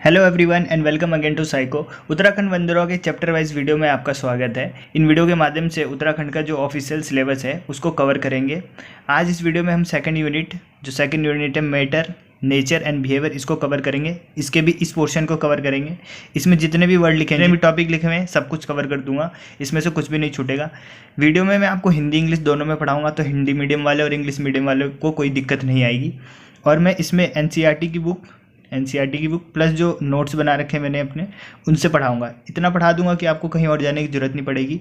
Hello everyone and welcome again to psycho. Uttarakhand वंदरों के chapter wise video में आपका स्वागत है। इन वीडियो के माध्यम से उत्तराखंड का जो ऑफिशियल सिलेबस है उसको कवर करेंगे। आज इस वीडियो में हम सेकंड यूनिट है मैटर, नेचर एंड बिहेवियर, इसको कवर करेंगे। इसके भी इस पोर्शन को कवर करेंगे। इसमें जितने भी वर्ड लिखे हैं, जितने भी टॉपिक लिखे हुए हैं, सब कुछ कवर कर दूंगा। इसमें से कुछ भी नहीं छूटेगा। वीडियो में मैं आपको हिंदी इंग्लिश दोनों में पढ़ाऊँगा, तो हिंदी मीडियम वाले और इंग्लिश मीडियम वाले को कोई दिक्कत नहीं आएगी। और मैं इसमें एनसीईआरटी की बुक प्लस जो नोट्स बना रखे हैं मैंने अपने, उनसे पढ़ाऊंगा। इतना पढ़ा दूंगा कि आपको कहीं और जाने की ज़रूरत नहीं पड़ेगी।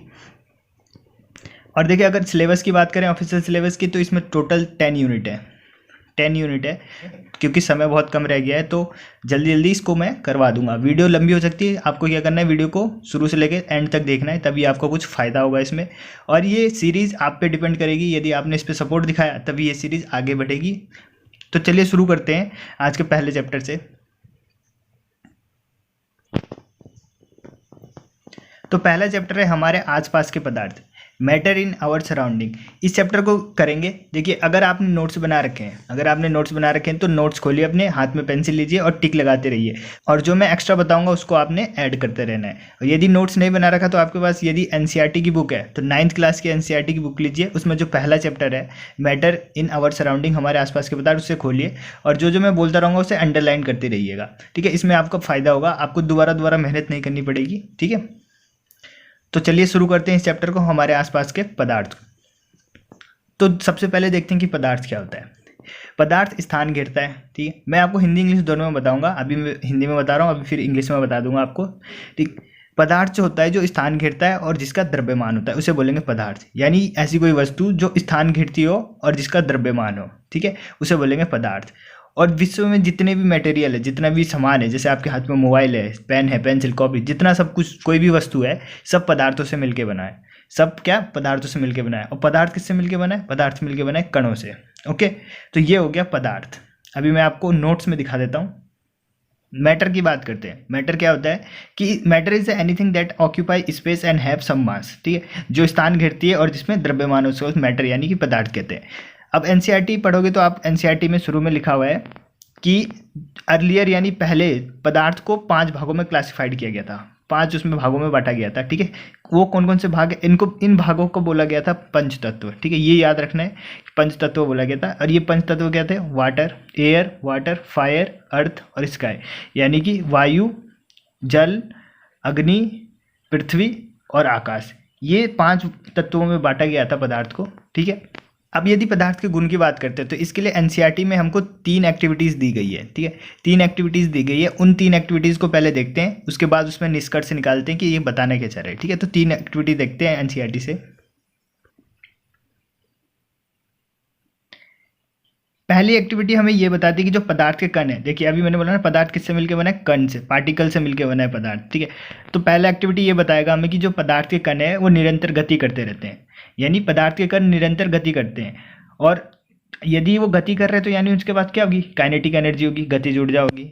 और देखिए, अगर सिलेबस की बात करें ऑफिशियल सिलेबस की, तो इसमें टोटल 10 यूनिट है। क्योंकि समय बहुत कम रह गया है तो जल्दी इसको मैं करवा दूंगा। वीडियो लंबी हो सकती है, आपको क्या करना है, वीडियो को शुरू से लेकर एंड तक देखना है, तभी आपको कुछ फ़ायदा होगा इसमें। और ये सीरीज़ आप पे डिपेंड करेगी। यदि आपने इस पर सपोर्ट दिखाया तभी ये सीरीज़ आगे बढ़ेगी। तो चलिए शुरू करते हैं आज के पहले चैप्टर से। तो पहला चैप्टर है हमारे आसपास के पदार्थ, मैटर इन आवर सराउंडिंग। इस चैप्टर को करेंगे। देखिए, अगर आपने नोट्स बना रखे हैं तो नोट्स खोलिए, अपने हाथ में पेंसिल लीजिए और टिक लगाते रहिए। और जो मैं एक्स्ट्रा बताऊंगा उसको आपने ऐड करते रहना है। और यदि नोट्स नहीं बना रखा तो आपके पास यदि एनसीईआरटी की बुक है तो 9th क्लास की एनसीईआरटी की बुक लीजिए। उसमें जो पहला चैप्टर है मैटर इन आवर सराउंडिंग, हमारे आसपास के पदार्थ, उससे खोलिए और जो मैं बोलता रहूँगा उसे अंडरलाइन करते रहिएगा। ठीक है, इसमें आपका फ़ायदा होगा, आपको दोबारा मेहनत नहीं करनी पड़ेगी। ठीक है, तो चलिए शुरू करते हैं इस चैप्टर को, हमारे आसपास के पदार्थ। तो सबसे पहले देखते हैं कि पदार्थ क्या होता है। पदार्थ स्थान घेरता है। ठीक है, मैं आपको हिंदी इंग्लिश दोनों में बताऊंगा। अभी मैं हिंदी में बता रहा हूँ, अभी फिर इंग्लिश में बता दूंगा आपको। ठीक, पदार्थ जो होता है जो स्थान घेरता है और जिसका द्रव्यमान होता है उसे बोलेंगे पदार्थ। यानी ऐसी कोई वस्तु जो स्थान घेरती हो और जिसका द्रव्यमान हो, ठीक है, उसे बोलेंगे पदार्थ। और विश्व में जितने भी मटेरियल है, जितना भी सामान है, जैसे आपके हाथ में मोबाइल है, पेन है, पेंसिल, कॉपी, जितना सब कुछ, कोई भी वस्तु है, सब पदार्थों से मिलकर बना है। सब क्या, पदार्थों से मिलकर बना है। और पदार्थ किससे मिलकर बना है? पदार्थ मिलकर बना है कणों से। ओके, तो ये हो गया पदार्थ। अभी मैं आपको नोट्स में दिखा देता हूँ। मैटर की बात करते हैं। मैटर क्या होता है कि matter is anything that occupy space and have some mass. ठीक है, जो स्थान घेरती है और जिसमें द्रव्यमान हो, उसको मैटर यानी कि पदार्थ कहते हैं। अब एनसीईआरटी पढ़ोगे तो आप एनसीईआरटी में शुरू में लिखा हुआ है कि अर्लियर यानी पहले पदार्थ को 5 भागों में क्लासिफाइड किया गया था, 5 उसमें भागों में बांटा गया था। ठीक है, वो कौन कौन से भाग है, इन भागों को बोला गया था पंच तत्व। ठीक है, ये याद रखना है, पंच तत्व बोला गया था। और ये पंच तत्व क्या थे? वाटर, फायर, अर्थ और स्काई। यानी कि वायु, जल, अग्नि, पृथ्वी और आकाश। ये 5 तत्वों में बांटा गया था पदार्थ को। ठीक है, अब यदि पदार्थ के गुण की बात करते हैं तो इसके लिए एनसीईआरटी में हमको 3 एक्टिविटीज़ दी गई है। ठीक है, 3 एक्टिविटीज़ दी गई है। उन 3 एक्टिविटीज़ को पहले देखते हैं, उसके बाद उसमें निष्कर्ष निकालते हैं कि ये बताना क्या चाह रहे हैं। ठीक है, तो 3 एक्टिविटी देखते हैं एनसीईआरटी से। पहली एक्टिविटी हमें ये बताती है कि जो पदार्थ के कण है, देखिए अभी मैंने बोला ना, पदार्थ किससे मिलकर बना है? कण से, पार्टिकल से मिलकर बना है पदार्थ। ठीक है, तो पहला एक्टिविटी ये बताएगा हमें कि जो पदार्थ के कण है वो निरंतर गति करते रहते हैं। यानी पदार्थ के कण निरंतर गति करते हैं। और यदि वो गति कर रहे हैं तो यानी उसके बाद क्या होगी? काइनेटिक एनर्जी होगी, गतिज ऊर्जा होगी।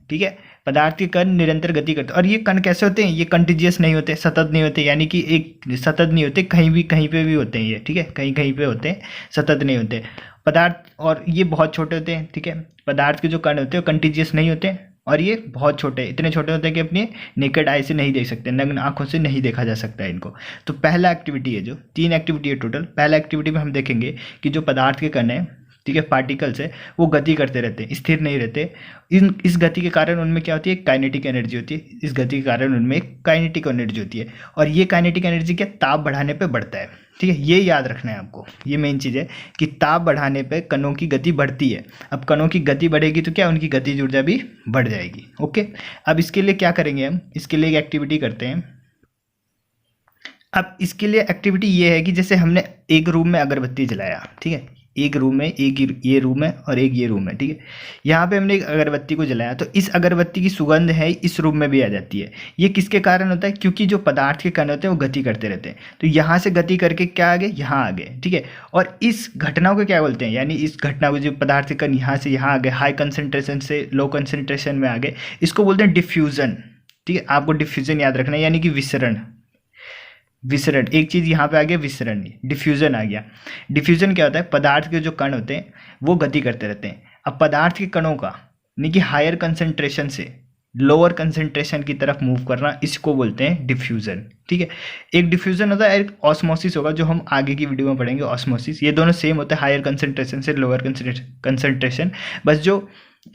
ठीक है, पदार्थ के कण निरंतर गति करते हैं। और ये कण कैसे होते हैं? ये कंटिजियस नहीं होते, सतत नहीं होते। यानी कि एक सतत नहीं होते, कहीं पे भी होते हैं ये। ठीक है, कहीं पे होते हैं, सतत नहीं होते पदार्थ। और ये बहुत छोटे होते हैं। ठीक है, पदार्थ के जो कण होते हैं वो कंटिजियस नहीं होते और ये बहुत छोटे, इतने छोटे होते हैं कि अपने नेकेड आई से नहीं देख सकते, नग्न आंखों से नहीं देखा जा सकता है इनको। तो पहला एक्टिविटी है, जो 3 एक्टिविटी है टोटल। पहला एक्टिविटी में हम देखेंगे कि जो पदार्थ के कण है, ठीक है, पार्टिकल्स है, वो गति करते रहते हैं, स्थिर नहीं रहते। इस गति के कारण उनमें क्या होती है? काइनेटिक एनर्जी होती है। इस गति के कारण उनमें काइनेटिक एनर्जी होती है। और ये काइनेटिक एनर्जी क्या? ताप बढ़ाने पे बढ़ता है। ठीक है, ये याद रखना है आपको, ये मेन चीज़ है कि ताप बढ़ाने पे कणों की गति बढ़ती है। अब कणों की गति बढ़ेगी तो क्या? उनकी गतिज ऊर्जा भी बढ़ जाएगी। ओके, अब इसके लिए क्या करेंगे हम? इसके लिए एक एक्टिविटी करते हैं। अब इसके लिए एक्टिविटी ये है कि जैसे हमने एक रूम में अगरबत्ती जलाया, ठीक है, एक रूम में, ये रूम है और एक ये रूम है। ठीक है, यहाँ पे हमने एक अगरबत्ती को जलाया तो इस अगरबत्ती की सुगंध है इस रूम में भी आ जाती है। ये किसके कारण होता है? क्योंकि जो पदार्थ के कण होते हैं वो गति करते रहते हैं। तो यहाँ से गति करके क्या आ गए? यहाँ आ गए। ठीक है, और इस घटना को क्या बोलते हैं? यानी इस घटना को, जो पदार्थ के कण यहाँ से यहाँ आ गए, हाई कंसनट्रेशन से लो कंसनट्रेशन में आ गए, इसको बोलते हैं डिफ्यूजन। ठीक है, आपको डिफ्यूजन याद रखना है, यानी कि विसरण। एक चीज़ यहाँ पे आ गया विसरण, डिफ्यूजन आ गया। डिफ्यूजन क्या होता है? पदार्थ के जो कण होते हैं वो गति करते रहते हैं। अब पदार्थ के कणों का, यानी कि हायर कंसंट्रेशन से लोअर कंसंट्रेशन की तरफ मूव करना, इसको बोलते हैं डिफ्यूज़न। ठीक है, एक डिफ्यूज़न होता है, एक ऑस्मोसिस होगा जो हम आगे की वीडियो में पढ़ेंगे ऑस्मोसिस। ये दोनों सेम होता है, हायर कंसंट्रेशन से लोअर कंसंट्रेशन। बस जो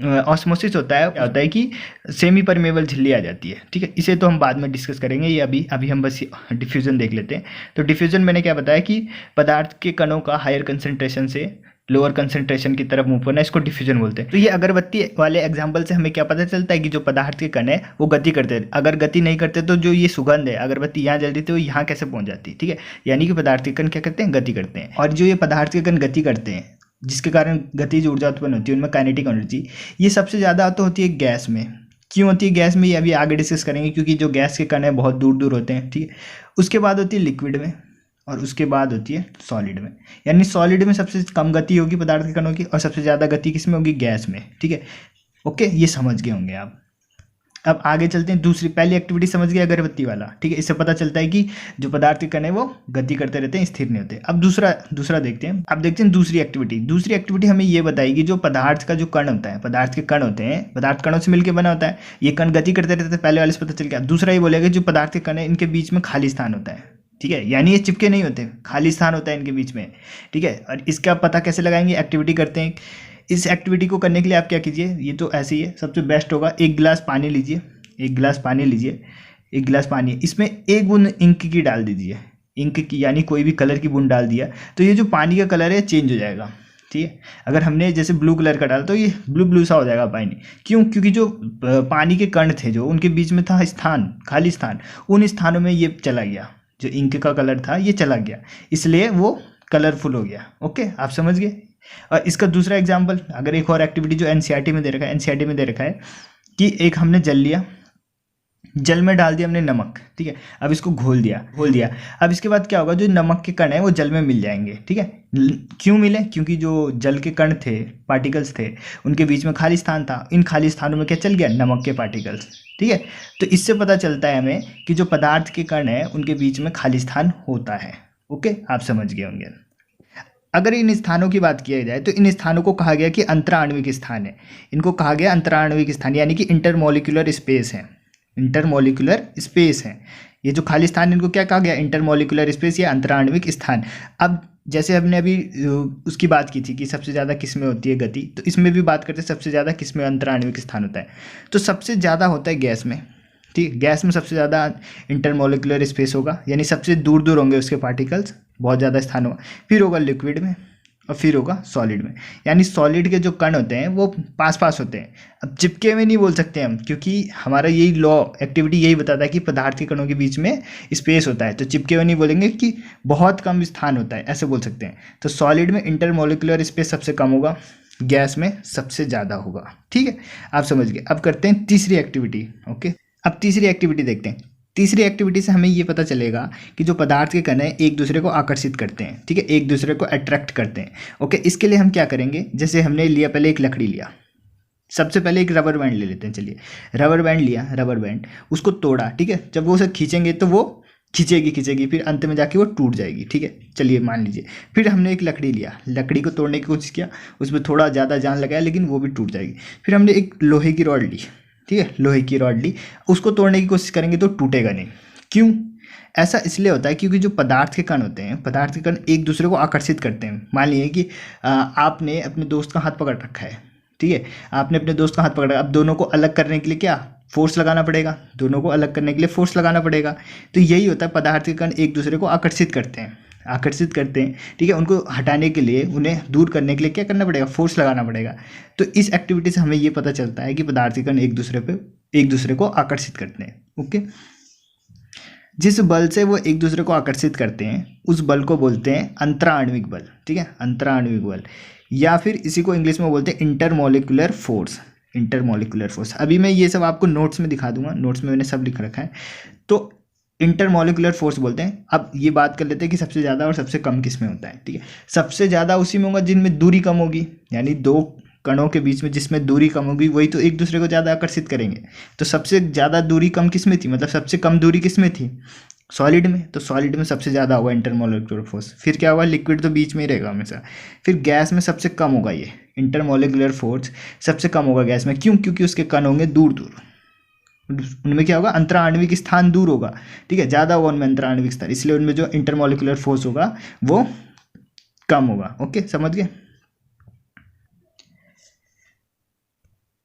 ऑस्मोसिस होता है क्या होता है कि सेमी परमेबल झिल्ली आ जाती है। ठीक है, इसे तो हम बाद में डिस्कस करेंगे, ये अभी हम बस डिफ्यूज़न देख लेते हैं। तो डिफ्यूज़न मैंने क्या बताया कि पदार्थ के कणों का हायर कंसंट्रेशन से लोअर कंसंट्रेशन की तरफ मूव करना, इसको डिफ्यूजन बोलते हैं। तो ये अगरबत्ती वाले एग्जांपल से हमें क्या पता चलता है कि जो पदार्थ के कण है वो गति करते हैं। अगर गति नहीं करते तो जो ये सुगंध है, अगरबत्ती यहाँ जल रही थी वो यहाँ कैसे पहुँच जाती है। ठीक है, यानी कि पदार्थ के कण क्या करते हैं, गति करते हैं। और जो ये पदार्थ के कण गति करते हैं, जिसके कारण गतिज ऊर्जा उत्पन्न होती है, उनमें काइनेटिक एनर्जी, ये सबसे ज़्यादा तो होती है गैस में। क्यों होती है गैस में, ये अभी आगे डिस्कस करेंगे, क्योंकि जो गैस के कण है बहुत दूर दूर होते हैं। ठीक है, उसके बाद होती है लिक्विड में, और उसके बाद होती है सॉलिड में। यानी सॉलिड में सबसे कम गति होगी पदार्थ के कणों की, और सबसे ज़्यादा गति किस में होगी, गैस में। ठीक है, ओके, ये समझ गए होंगे आप। अब आगे चलते हैं, दूसरी पहली एक्टिविटी समझ गए अगरबत्ती वाला। ठीक है, इससे पता चलता है कि जो पदार्थ के कण है वो गति करते रहते हैं, स्थिर नहीं होते। अब दूसरा देखते हैं। अब देखते हैं दूसरी एक्टिविटी हमें ये बताएगी जो पदार्थ का जो कण होता है, पदार्थ के कण होते हैं, पदार्थ कणों से मिलकर बना होता है, ये कण गति करते रहते हैं, पहले वाले से पता चल गया। दूसरा ये बोलेगा जो पदार्थ के कण है इनके बीच में खाली स्थान होता है। ठीक है, यानी ये चिपके नहीं होते, खाली स्थान होता है इनके बीच में। ठीक है, और इसका पता कैसे लगाएंगे, एक्टिविटी करते हैं। इस एक्टिविटी को करने के लिए आप क्या कीजिए, ये तो ऐसे ही है, सबसे बेस्ट होगा एक गिलास पानी लीजिए, एक गिलास पानी, इसमें एक बूंद इंक की डाल दीजिए, इंक की यानी कोई भी कलर की बूंद डाल दिया तो ये जो पानी का कलर है चेंज हो जाएगा। ठीक है, अगर हमने जैसे ब्लू कलर का डाला तो ये ब्लू सा हो जाएगा पानी। क्यों, क्योंकि जो पानी के कण थे जो उनके बीच में था स्थान, खाली स्थान, उन स्थानों में ये चला गया, जो इंक का कलर था ये चला गया, इसलिए वो कलरफुल हो गया। ओके, आप समझ गए। और इसका दूसरा एग्जाम्पल, अगर एक और एक्टिविटी जो एनसीईआरटी में दे रखा है कि एक हमने जल लिया, जल में डाल दिया हमने नमक। ठीक है, अब इसको घोल दिया। अब इसके बाद क्या होगा, जो नमक के कण है वो जल में मिल जाएंगे। ठीक है, क्यों मिले, क्योंकि जो जल के कण थे, पार्टिकल्स थे, उनके बीच में खाली स्थान था, इन खाली स्थानों में क्या चल गया, नमक के पार्टिकल्स। ठीक है, तो इससे पता चलता है हमें कि जो पदार्थ के कण है उनके बीच में खाली स्थान होता है। ओके, आप समझ गए होंगे। अगर इन स्थानों की बात किया जाए तो इन स्थानों को कहा गया कि अंतराण्विक स्थान है। इनको कहा गया अंतराण्विक स्थान, यानी कि इंटरमोलिकुलर स्पेस है। इंटरमोलिकुलर स्पेस है ये जो खाली स्थान, इनको क्या कहा गया, इंटरमोलिकुलर स्पेस या अंतराण्विक स्थान। अब जैसे हमने अभी उसकी बात की थी कि सबसे ज़्यादा किस में होती है गति, तो इसमें भी बात करते हैं सबसे ज़्यादा किस में अंतराण्विक स्थान होता है। तो सबसे ज़्यादा होता है गैस में। ठीक, गैस में सबसे ज़्यादा इंटरमोलिकुलर स्पेस होगा, यानी सबसे दूर दूर होंगे उसके पार्टिकल्स, बहुत ज़्यादा स्थान होगा। फिर होगा लिक्विड में, और फिर होगा सॉलिड में। यानी सॉलिड के जो कण होते हैं वो पास होते हैं। अब चिपके हुए नहीं बोल सकते हम, क्योंकि हमारा यही लॉ, एक्टिविटी यही बताता है कि पदार्थ के कणों के बीच में स्पेस होता है, तो चिपके हुए नहीं बोलेंगे कि बहुत कम स्थान होता है, ऐसे बोल सकते हैं। तो सॉलिड में इंटरमोलिकुलर स्पेस सबसे कम होगा, गैस में सबसे ज़्यादा होगा। ठीक है, आप समझ गए। अब करते हैं तीसरी एक्टिविटी। ओके, अब तीसरी एक्टिविटी देखते हैं। तीसरी एक्टिविटी से हमें ये पता चलेगा कि जो पदार्थ के कण हैं एक दूसरे को आकर्षित करते हैं। ठीक है, एक दूसरे को अट्रैक्ट करते हैं। ओके, इसके लिए हम क्या करेंगे, जैसे हमने लिया, पहले एक लकड़ी लिया, सबसे पहले एक रबर बैंड ले लेते हैं। चलिए, रबर बैंड लिया, रबर बैंड उसको तोड़ा। ठीक है, जब वो उसे खींचेंगे तो वो खींचेगी, फिर अंत में जाके वो टूट जाएगी। ठीक है, चलिए मान लीजिए। फिर हमने एक लकड़ी लिया, लकड़ी को तोड़ने की कोशिश किया, उसमें थोड़ा ज़्यादा जान लगाया, लेकिन वो भी टूट जाएगी। फिर हमने एक लोहे की रॉड ली, ठीक है, लोहे की रॉड ली, उसको तोड़ने की कोशिश करेंगे तो टूटेगा नहीं। क्यों, ऐसा इसलिए होता है क्योंकि जो पदार्थ के कण होते हैं, पदार्थ के कण एक दूसरे को आकर्षित करते हैं। मान लीजिए कि आपने अपने दोस्त का हाथ पकड़ रखा है। ठीक है, आपने अपने दोस्त का हाथ पकड़ा, अब दोनों को अलग करने के लिए क्या फोर्स लगाना पड़ेगा, दोनों को अलग करने के लिए फोर्स लगाना पड़ेगा। तो यही होता है, पदार्थ के कण एक दूसरे को आकर्षित करते हैं। ठीक है, उनको हटाने के लिए, उन्हें दूर करने के लिए क्या करना पड़ेगा, फोर्स लगाना पड़ेगा। तो इस एक्टिविटी से हमें ये पता चलता है कि पदार्थ के कण एक दूसरे को आकर्षित करते हैं। ओके, जिस बल से वो एक दूसरे को आकर्षित करते हैं उस बल को बोलते हैं अंतराण्विक बल। ठीक है, अंतराण्विक बल, या फिर इसी को इंग्लिश में बोलते हैं इंटरमोलिकुलर फोर्स। अभी मैं ये सब आपको नोट्स में दिखा दूंगा, नोट्स में मैंने सब लिख रखा है। तो इंटरमोलिकुलर फोर्स बोलते हैं। अब ये बात कर लेते हैं कि सबसे ज़्यादा और सबसे कम किस में होता है। ठीक है, सबसे ज़्यादा उसी में होगा जिनमें दूरी कम होगी, यानी दो कणों के बीच में जिसमें दूरी कम होगी वही तो एक दूसरे को ज़्यादा आकर्षित करेंगे। तो सबसे ज़्यादा दूरी कम किस में थी, मतलब सबसे कम दूरी किस में थी, सॉलिड में। तो सॉलिड में सबसे ज़्यादा होगा इंटरमोलिकुलर फोर्स। फिर क्या होगा, लिक्विड तो बीच में ही रहेगा हमेशा। फिर गैस में सबसे कम होगा ये इंटरमोलिकुलर फोर्स, सबसे कम होगा गैस में। क्यों, क्योंकि उसके कण होंगे दूर दूर। उनमें क्या होगा, अंतराण्विक स्थान दूर होगा, ठीक है, ज़्यादा होगा उनमें अंतराण्विक स्थान, इसलिए उनमें जो इंटरमोलिकुलर फोर्स होगा वो कम होगा। ओके, समझ गए।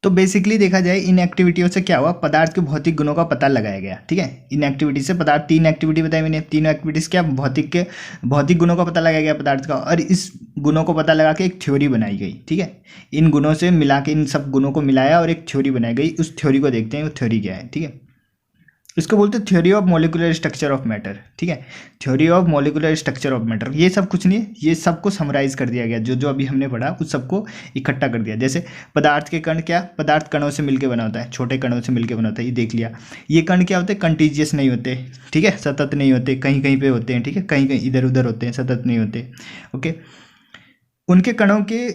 तो बेसिकली देखा जाए इन एक्टिविटियों से क्या हुआ, पदार्थ के भौतिक गुणों का पता लगाया गया, ठीक है। इन एक्टिविटी से पदार्थ, 3 एक्टिविटी बताई मैंने, तीनों एक्टिविटीज क्या, भौतिक गुणों का पता लगाया गया पदार्थ का, और इस गुणों को पता लगा के एक थ्योरी बनाई गई, ठीक है। इन गुणों से मिला के, इन सब गुणों को मिलाया और एक थ्योरी बनाई गई। उस थ्योरी को देखते हैं, वो थ्योरी क्या है, ठीक है। इसको बोलते हैं theory of molecular structure of matter, ठीक है। Theory of molecular structure of matter, ये सब कुछ नहीं है, ये सबको समराइज कर दिया गया, जो जो अभी हमने पढ़ा उस सबको इकट्ठा कर दिया। जैसे पदार्थ के कण, क्या पदार्थ कणों से मिलकर बना होता है, छोटे कणों से मिलकर बना होता है, ये देख लिया। ये कण क्या होते हैं, कंटीजियस नहीं होते, ठीक है, सतत नहीं होते, कहीं कहीं पे होते हैं, ठीक है, कहीं कहीं इधर उधर होते हैं, सतत नहीं होते। ओके, उनके कणों के,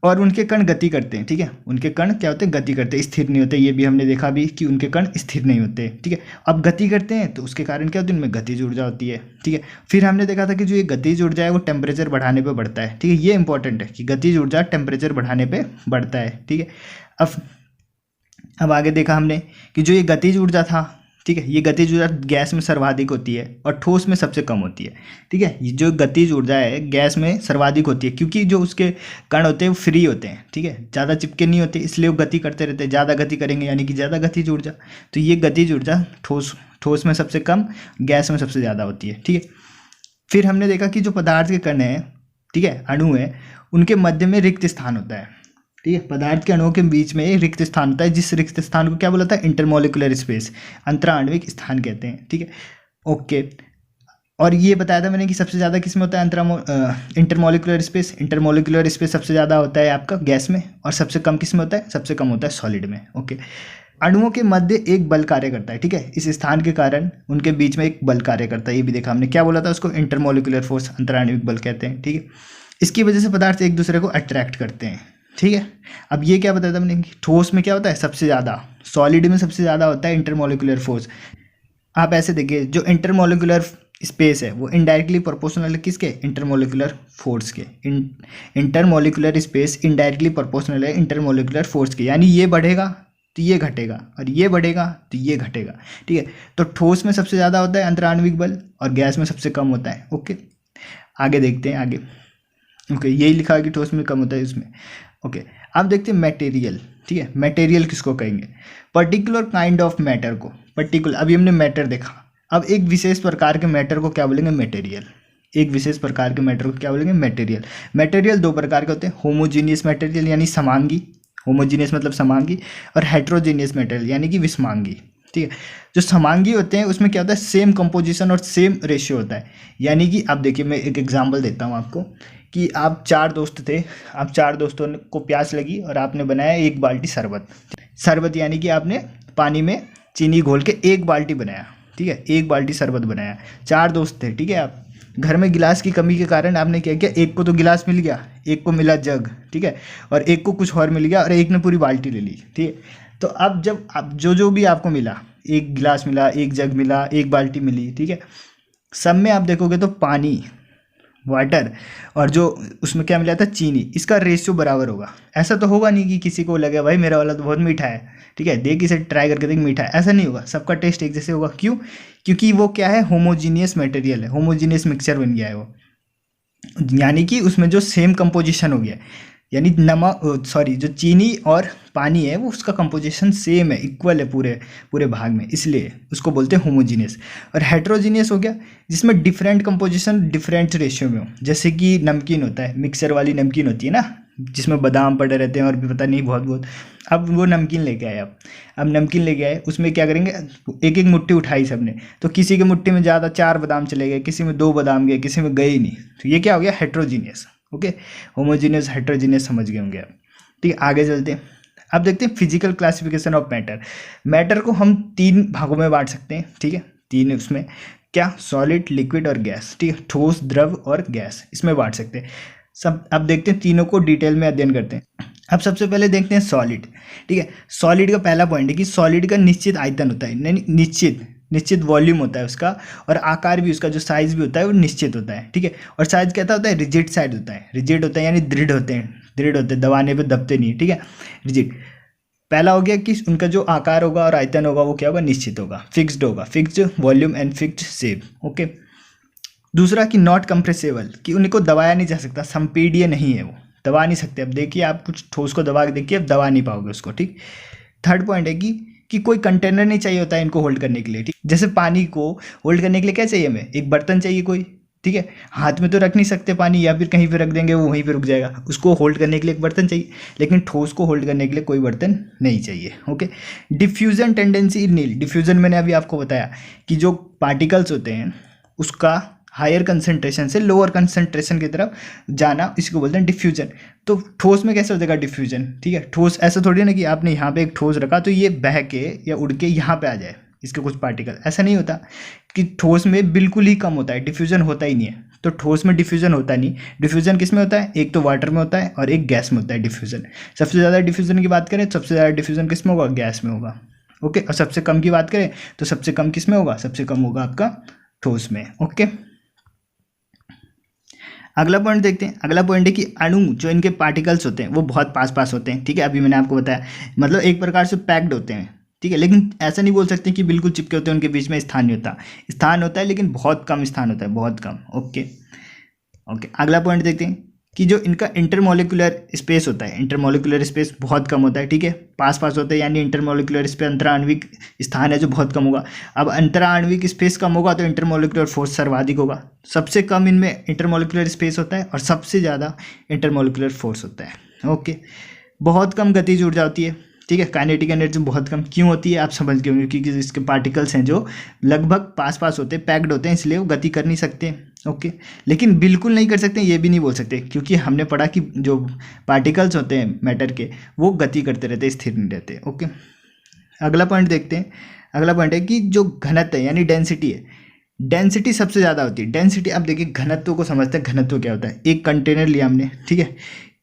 और उनके कण गति करते हैं, ठीक है, उनके कण क्या होते हैं, गति करते हैं, स्थिर नहीं होते। ये भी हमने देखा भी कि उनके कण स्थिर नहीं होते, ठीक है। अब गति करते हैं तो उसके कारण क्या होता है, उनमें गतिज ऊर्जा होती है, ठीक है। फिर हमने देखा था कि जो ये गतिज ऊर्जा है वो टेम्परेचर बढ़ाने पे बढ़ता है, ठीक है, ये इंपॉर्टेंट है कि गतिज ऊर्जा टेम्परेचर बढ़ाने पे बढ़ता है, ठीक है। अब आगे देखा हमने कि जो ये गतिज ऊर्जा था, ठीक है, ये गतिज ऊर्जा गैस में सर्वाधिक होती है और ठोस में सबसे कम होती है, ठीक है। ये जो गतिज ऊर्जा है गैस में सर्वाधिक होती है, क्योंकि जो उसके कण होते हैं वो फ्री होते हैं, ठीक है, ज़्यादा चिपके नहीं होते, इसलिए वो गति करते रहते हैं, ज़्यादा गति करेंगे यानी कि ज़्यादा गतिज ऊर्जा। तो ये गतिज ऊर्जा ठोस में सबसे कम, गैस में सबसे ज़्यादा होती है, ठीक है। फिर हमने देखा कि जो पदार्थ के कण हैं, ठीक है, अणु है, उनके मध्य में रिक्त स्थान होता है, ठीक है। पदार्थ के अणुओं के बीच में एक रिक्त स्थान होता है, जिस रिक्त स्थान को क्या बोला था, इंटरमोलिकुलर स्पेस, अंतराण्विक स्थान कहते हैं, ठीक है। ओके, और ये बताया था मैंने कि सबसे ज़्यादा किस में होता है, इंटरमोलिकुलर स्पेस। इंटरमोलिकुलर स्पेस सबसे ज़्यादा होता है आपका गैस में, और सबसे कम किस में होता है, सबसे कम होता है सॉलिड में। ओके, अणुओं के मध्य एक बल कार्य करता है, ठीक है, इस स्थान के कारण उनके बीच में एक बल कार्य करता है, ये भी देखा हमने, क्या बोला था उसको, इंटरमोलिकुलर फोर्स, अंतराण्विक बल कहते हैं, ठीक है। इसकी वजह से पदार्थ एक दूसरे को अट्रैक्ट करते हैं, ठीक है। अब ये क्या बताया था मैंने, ठोस में क्या होता है सबसे ज़्यादा, सॉलिड में सबसे ज़्यादा होता है इंटरमोलिकुलर फोर्स। आप ऐसे देखिए, जो इंटरमोलिकुलर स्पेस है वो इनडायरेक्टली प्रोपोर्शनल है किसके, इंटरमोलिकुलर फोर्स के। इंटरमोलिकुलर स्पेस इनडायरेक्टली प्रोपोर्शनल है इंटरमोलिकुलर फोर्स के, यानी ये बढ़ेगा तो ये घटेगा, और ये बढ़ेगा तो ये घटेगा, ठीक है। तो ठोस में सबसे ज़्यादा होता है अंतराण्विक बल और गैस में सबसे कम होता है। ओके, आगे देखते हैं आगे। ओके, यही लिखा है कि ठोस में कम होता है इसमें। ओके, अब देखते हैं मटेरियल, ठीक है। मटेरियल किसको कहेंगे, पर्टिकुलर काइंड ऑफ मैटर को, पर्टिकुलर, अभी हमने मैटर देखा, अब एक विशेष प्रकार के मैटर को क्या बोलेंगे, मटेरियल। एक विशेष प्रकार के मैटर को क्या बोलेंगे, मटेरियल। मटेरियल दो प्रकार के होते हैं, होमोजीनियस मटेरियल यानी समांगी, होमोजीनियस मतलब समांगी, और हेट्रोजीनियस मटेरियल यानी कि विषमांगी, ठीक है। जो समांगी होते हैं उसमें क्या होता है, सेम कंपोजिशन और सेम रेशियो होता है। यानी कि अब देखिए, मैं एक एग्जांपल देता हूँ आपको कि आप 4 दोस्त थे, आप 4 दोस्तों को प्यास लगी और आपने बनाया 1 बाल्टी शरबत, यानी कि आपने पानी में चीनी घोल के 1 बाल्टी बनाया, ठीक है, 1 बाल्टी शरबत बनाया। 4 दोस्त थे, ठीक है। आप घर में गिलास की कमी के कारण आपने क्या किया, एक को तो गिलास मिल गया, एक को मिला जग, ठीक है, और एक को कुछ और मिल गया, और एक ने पूरी बाल्टी ले ली, ठीक है। तो अब जब आप जो भी आपको मिला, 1 गिलास मिला, 1 जग मिला, 1 बाल्टी मिली, ठीक है, सब में आप देखोगे तो पानी, वाटर, और जो उसमें क्या मिला था, चीनी, इसका रेशियो बराबर होगा। ऐसा तो होगा नहीं कि किसी को लगे भाई मेरा वाला तो बहुत मीठा है, ठीक है, देख इसे ट्राई करके देख मीठा है, ऐसा नहीं होगा, सबका टेस्ट एक जैसे होगा। क्यों, क्योंकि वो क्या है, होमोजीनियस मटेरियल है, होमोजीनियस मिक्सचर बन गया है वो, यानी कि उसमें जो सेम कंपोजिशन हो गया, यानी जो चीनी और पानी है वो उसका कंपोजिशन सेम है, इक्वल है पूरे भाग में, इसलिए उसको बोलते हैं होमोजीनियस। और हेट्रोजीनियस हो गया जिसमें डिफरेंट कंपोजिशन डिफरेंट रेशियो में हो, जैसे कि नमकीन होता है, मिक्सर वाली नमकीन होती है ना, जिसमें बादाम पड़े रहते हैं और भी पता नहीं बहुत। अब वो नमकीन लेके आए, अब नमकीन लेके आए, उसमें क्या करेंगे, एक एक मुट्ठी उठाई सबने, तो किसी के मुट्ठी में ज़्यादा 4 बादाम चले गए, किसी में 2 बादाम गए, किसी में गए ही नहीं, तो ये क्या हो गया, हेट्रोजीनियस। ओके, होमोजीनियस हेट्रोजीनियस समझ गए होंगे आप, ठीक है। आगे चलते हैं, अब देखते हैं physical classification of matter. Matter को हम 3 भागों में बांट सकते हैं, ठीक है, 3 उसमें क्या, सॉलिड, लिक्विड और गैस, ठीक है, ठोस, द्रव और गैस, इसमें बांट सकते हैं सब। अब देखते हैं, तीनों को डिटेल में अध्ययन करते हैं। अब सबसे पहले देखते हैं सॉलिड, ठीक है। सॉलिड का पहला पॉइंट है कि सॉलिड का निश्चित आयतन होता है, यानी निश्चित वॉल्यूम होता है उसका, और आकार भी उसका, जो साइज भी होता है वो निश्चित होता है, ठीक है। और साइज कहता होता है, रिजिड साइज होता है, रिजिड होता है यानी दृढ़ होते हैं, दबाने पे दबते नहीं, ठीक है, रिजिड। पहला हो गया कि उनका जो आकार होगा और आयतन होगा वो क्या होगा, निश्चित होगा, फिक्स्ड होगा, fixed volume and fixed shape. Okay. दूसरा कि नॉट कंप्रेसेबल, कि उनको दबाया नहीं जा सकता, संपीड्य नहीं है, वो दबा नहीं सकते। अब देखिए आप कुछ ठोस को दबा के देखिए, अब दबा नहीं पाओगे उसको, ठीक। थर्ड पॉइंट है कि कोई कंटेनर नहीं चाहिए होता है इनको होल्ड करने के लिए, ठीक। जैसे पानी को होल्ड करने के लिए क्या चाहिए हमें, एक बर्तन चाहिए कोई, ठीक है। हाथ में तो रख नहीं सकते पानी, या फिर कहीं पे रख देंगे वो वहीं पे रुक जाएगा, उसको होल्ड करने के लिए एक बर्तन चाहिए, लेकिन ठोस को होल्ड करने के लिए कोई बर्तन नहीं चाहिए। Okay. Diffusion tendency is nil, diffusion मैंने अभी आपको बताया कि जो पार्टिकल्स होते हैं उसका हायर कंसंट्रेशन से लोअर कंसंट्रेशन की तरफ जाना, इसको बोलते हैं डिफ्यूजन। तो ठोस में कैसे हो जाएगा डिफ्यूजन, ठीक है। ठोस ऐसा थोड़ी ना कि आपने यहाँ पे एक ठोस रखा तो ये बह के या उड़ के यहाँ पे आ जाए इसके कुछ पार्टिकल, ऐसा नहीं होता। कि ठोस में बिल्कुल ही कम होता है, डिफ्यूजन होता ही नहीं है। तो ठोस में डिफ्यूजन होता नहीं। डिफ्यूजन किस में होता है, एक तो वाटर में होता है और एक गैस में होता है डिफ्यूजन। सबसे ज़्यादा डिफ्यूजन की बात करें, सबसे ज़्यादा डिफ्यूजन किस में होगा, गैस में होगा। ओके। और सबसे कम की बात करें तो सबसे कम किस में होगा, सबसे कम होगा आपका ठोस में। ओके। अगला पॉइंट देखते हैं। अगला पॉइंट है कि अणु जो इनके पार्टिकल्स होते हैं वो बहुत पास पास होते हैं, ठीक है। अभी मैंने आपको बताया, मतलब एक प्रकार से पैक्ड होते हैं, ठीक है। लेकिन ऐसा नहीं बोल सकते कि बिल्कुल चिपके होते हैं, उनके बीच में स्थान नहीं होता, स्थान होता है लेकिन बहुत कम स्थान होता है, बहुत कम। ओके। ओके। अगला पॉइंट देखते हैं कि जो इनका इंटरमोलिकुलर स्पेस होता है, इंटरमोलिकुलर स्पेस बहुत कम होता है, ठीक है। पास पास होते हैं यानी इंटरमोलिकुलर स्पेस, अंतराण्विक स्थान है जो बहुत कम होगा। अब अंतराण्विक स्पेस कम होगा तो इंटरमोलिकुलर फोर्स सर्वाधिक होगा। सबसे कम इनमें इंटरमोलिकुलर स्पेस होता है और सबसे ज़्यादा इंटरमोलिकुलर फोर्स होता है। ओके। बहुत कम गतिज ऊर्जा होती है, ठीक है। काइनेटिक एनर्जी बहुत कम क्यों होती है आप समझ गए होंगे, क्योंकि इसके पार्टिकल्स हैं जो लगभग पास पास होते हैं, पैक्ड होते हैं, इसलिए वो गति कर नहीं सकते। ओके। लेकिन बिल्कुल नहीं कर सकते ये भी नहीं बोल सकते, क्योंकि हमने पढ़ा कि जो पार्टिकल्स होते हैं मैटर के वो गति करते रहते हैं, स्थिर नहीं रहते। ओके। अगला पॉइंट देखते हैं। अगला पॉइंट है कि जो घनत्व है यानी डेंसिटी है, डेंसिटी सबसे ज़्यादा होती है। डेंसिटी, अब देखिए घनत्व को समझते हैं, घनत्व क्या होता है। एक कंटेनर लिया हमने, ठीक है,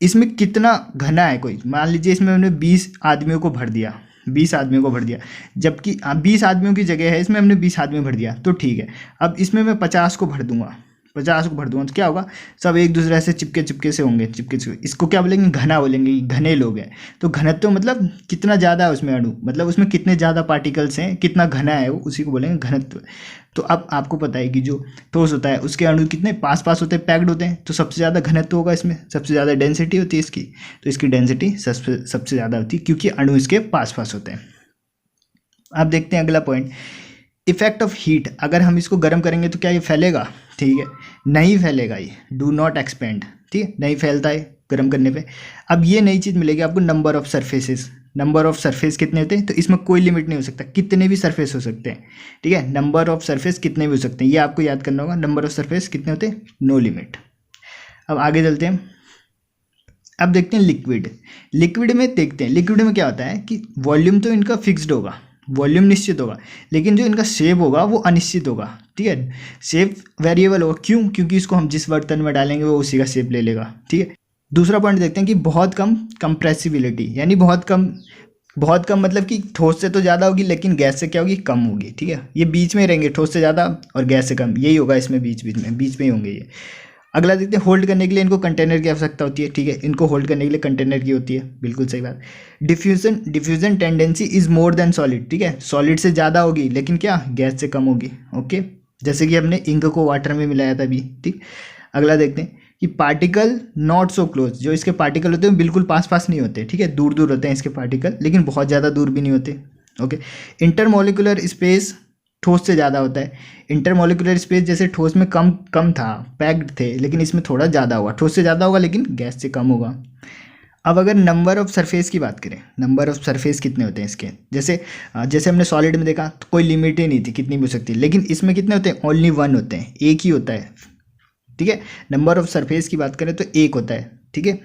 इसमें कितना घना है, कोई मान लीजिए इसमें हमने 20 आदमियों को भर दिया, 20 आदमियों को भर दिया, जबकि 20 आदमियों की जगह है इसमें हमने 20 आदमी भर दिया तो ठीक है। अब इसमें मैं 50 को भर दूंगा, 50 को भर दूंगा तो क्या होगा, सब एक दूसरे से चिपके चिपके से होंगे, चिपके चिपके। इसको क्या बोलेंगे, घना बोलेंगे, घने लोग हैं। तो घनत्व मतलब कितना ज़्यादा है उसमें अणु, मतलब उसमें कितने ज़्यादा पार्टिकल्स हैं, कितना घना है वो, उसी को बोलेंगे घनत्व। तो अब आपको पता है कि जो ठोस होता है उसके अणु कितने पास पास होते हैं, पैक्ड होते हैं, तो सबसे ज़्यादा घनत्व होगा इसमें, सबसे ज़्यादा डेंसिटी होती है इसकी, तो इसकी डेंसिटी सबसे ज़्यादा होती है क्योंकि अणु इसके पास पास होते हैं। अब देखते हैं अगला पॉइंट, इफेक्ट ऑफ हीट। अगर हम इसको गर्म करेंगे तो क्या ये फैलेगा, ठीक है, नहीं फैलेगा, ये डू नॉट एक्सपेंड, ठीक है, नहीं फैलता है गर्म करने पे। अब ये नई चीज़ मिलेगी आपको, number of surfaces. Number of surface कितने होते हैं, तो इसमें कोई लिमिट नहीं हो सकता, कितने भी सरफेस हो सकते हैं, ठीक है। नंबर ऑफ सरफेस कितने भी हो सकते हैं, ये आपको याद करना होगा, नंबर ऑफ सरफेस कितने होते हैं, नो लिमिट। अब आगे चलते हैं। अब देखते हैं लिक्विड। लिक्विड में देखते हैं, लिक्विड में क्या होता है कि वॉल्यूम तो इनका फिक्स्ड होगा, वॉल्यूम निश्चित होगा, लेकिन जो इनका शेप होगा वो अनिश्चित होगा, ठीक है। शेप वेरिएबल होगा, क्यों, क्योंकि इसको हम जिस बर्तन में डालेंगे वो उसी का शेप ले लेगा, ठीक है। दूसरा पॉइंट देखते हैं कि बहुत कम कंप्रेसिबिलिटी, यानी बहुत कम मतलब कि ठोस से तो ज़्यादा होगी लेकिन गैस से क्या होगी, कम होगी, ठीक है। ये बीच में रहेंगे, ठोस से ज़्यादा और गैस से कम, यही होगा इसमें, बीच में ही होंगे ये। अगला देखते हैं, होल्ड करने के लिए इनको कंटेनर की आवश्यकता होती है, ठीक है, इनको होल्ड करने के लिए कंटेनर की होती है, बिल्कुल सही बात। Diffusion tendency is more than solid, ठीक है, सॉलिड से ज़्यादा होगी लेकिन क्या, गैस से कम होगी। ओके। जैसे कि हमने इंक को वाटर में मिलाया था अभी, ठीक। अगला देखते हैं कि पार्टिकल नॉट सो क्लोज, जो इसके पार्टिकल होते हैं बिल्कुल पास पास नहीं होते, ठीक है, दूर दूर होते हैं इसके पार्टिकल, लेकिन बहुत ज़्यादा दूर भी नहीं होते। ओके। इंटरमोलिकुलर स्पेस ठोस से ज़्यादा होता है। इंटरमोलिकुलर स्पेस जैसे ठोस में कम था, पैक्ड थे, लेकिन इसमें थोड़ा ज़्यादा होगा, ठोस से ज़्यादा होगा लेकिन गैस से कम होगा। अब अगर नंबर ऑफ सरफेस की बात करें, नंबर ऑफ सरफेस कितने होते हैं इसके, जैसे हमने सॉलिड में देखा तो कोई लिमिट ही नहीं थी, कितनी भी हो सकती है, लेकिन इसमें कितने होते हैं, ओनली 1 होते हैं, एक ही होता है, ठीक है। नंबर ऑफ सरफेस की बात करें तो 1 होता है, ठीक है।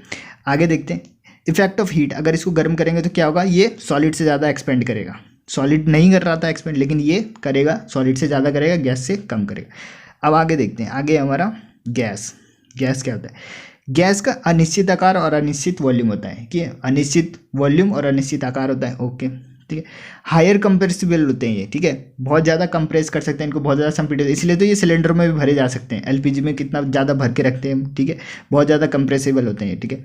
आगे देखते हैं इफेक्ट ऑफ हीट। अगर इसको गर्म करेंगे तो क्या होगा, ये सॉलिड से ज़्यादा एक्सपेंड करेगा, सॉलिड नहीं कर रहा था एक्सपेंड, लेकिन ये करेगा, सॉलिड से ज़्यादा करेगा, गैस से कम करेगा। अब आगे देखते हैं, आगे हमारा गैस। गैस क्या होता है, गैस का अनिश्चित आकार और अनिश्चित वॉल्यूम होता है, कि अनिश्चित वॉल्यूम और अनिश्चित आकार होता है। ओके, ठीक है। हायर कंप्रेसिबल होते हैं ये, ठीक है, बहुत ज़्यादा कंप्रेस कर सकते हैं इनको, बहुत ज़्यादा संपीड़ित, इसलिए तो ये सिलेंडर में भी भरे जा सकते हैं। एलपीजी में कितना ज़्यादा भर के रखते हैं, ठीक है, बहुत ज़्यादा कंप्रेसिबल होते हैं ये, ठीक है।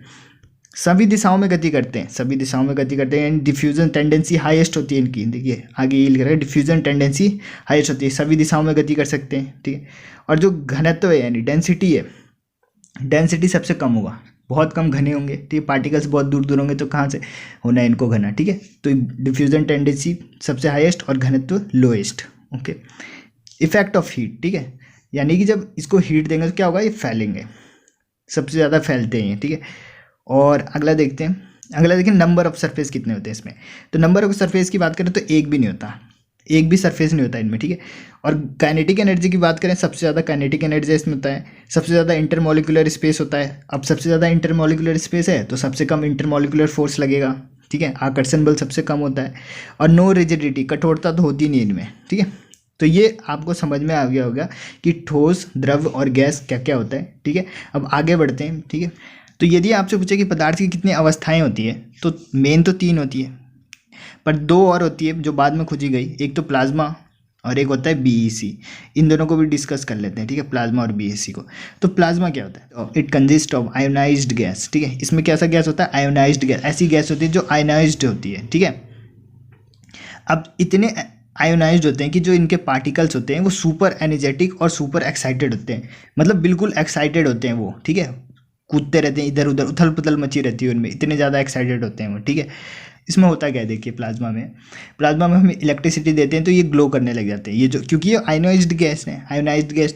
सभी दिशाओं में गति करते हैं, सभी दिशाओं में गति करते हैं। डिफ्यूजन टेंडेंसी हाईएस्ट होती है इनकी, देखिए आगे ये लिख रहा है डिफ्यूजन टेंडेंसी हाईएस्ट होती है, सभी दिशाओं में गति कर सकते हैं, ठीक है। और जो घनत्व है यानी डेंसिटी है, डेंसिटी सबसे कम होगा, बहुत कम घने होंगे, ठीक है। पार्टिकल्स बहुत दूर दूर होंगे तो कहाँ से होना है इनको घना, ठीक है। तो डिफ्यूजन टेंडेंसी सबसे हाईएस्ट और घनत्व lowest, okay. Effect of heat, ठीक है, यानी कि जब इसको हीट देंगे तो क्या होगा, ये फैलेंगे, सबसे ज़्यादा फैलते हैं, ठीक है। और अगला देखते हैं, अगला देखिए नंबर ऑफ सरफेस कितने होते हैं इसमें। तो नंबर ऑफ सरफेस की बात करें तो एक भी नहीं होता, एक भी सरफेस नहीं होता इनमें, ठीक है। और काइनेटिक एनर्जी की बात करें, सबसे ज़्यादा काइनेटिक एनर्जी इसमें होता है, सबसे ज़्यादा इंटरमोलिकुलर स्पेस होता है। अब सबसे ज़्यादा इंटरमोलिकुलर स्पेस है तो सबसे कम इंटरमोलिकुलर फोर्स लगेगा, ठीक है। आकर्षण बल सबसे कम होता है। और नो रिजिडिटी, कठोरता तो होती नहीं इनमें, ठीक है। तो ये आपको समझ में आ गया होगा कि ठोस, द्रव और गैस क्या क्या होता है, ठीक है। अब आगे बढ़ते हैं, ठीक है। तो यदि आपसे पूछे कि पदार्थ की कितनी अवस्थाएं होती है, तो मेन तो 3 होती है, पर 2 और होती है जो बाद में खोजी गई, एक तो प्लाज्मा और एक होता है बीईसी। इन दोनों को भी डिस्कस कर लेते हैं, ठीक है, प्लाज्मा और बीईसी को। तो प्लाज्मा क्या होता है, तो it consist of ionised gas, ठीक है। इसमें कैसा गैस होता है, आयोनाइज्ड गैस, ऐसी गैस होती है जो आयोनाइज्ड होती है, ठीक है। अब इतने आयोनाइज्ड होते हैं कि जो इनके पार्टिकल्स होते हैं वो सुपर एनर्जेटिक और सुपर एक्साइटेड होते हैं, मतलब बिल्कुल एक्साइटेड होते हैं वो, ठीक है। कूदते रहते हैं इधर उधर, उथल पुथल मची रहती है उनमें, इतने ज़्यादा एक्साइटेड होते हैं वो, ठीक है। इसमें होता क्या है, देखिए प्लाज्मा में हम इलेक्ट्रिसिटी देते हैं तो ये ग्लो करने लग जाते हैं, ये जो, क्योंकि ये आयोनाइज्ड गैस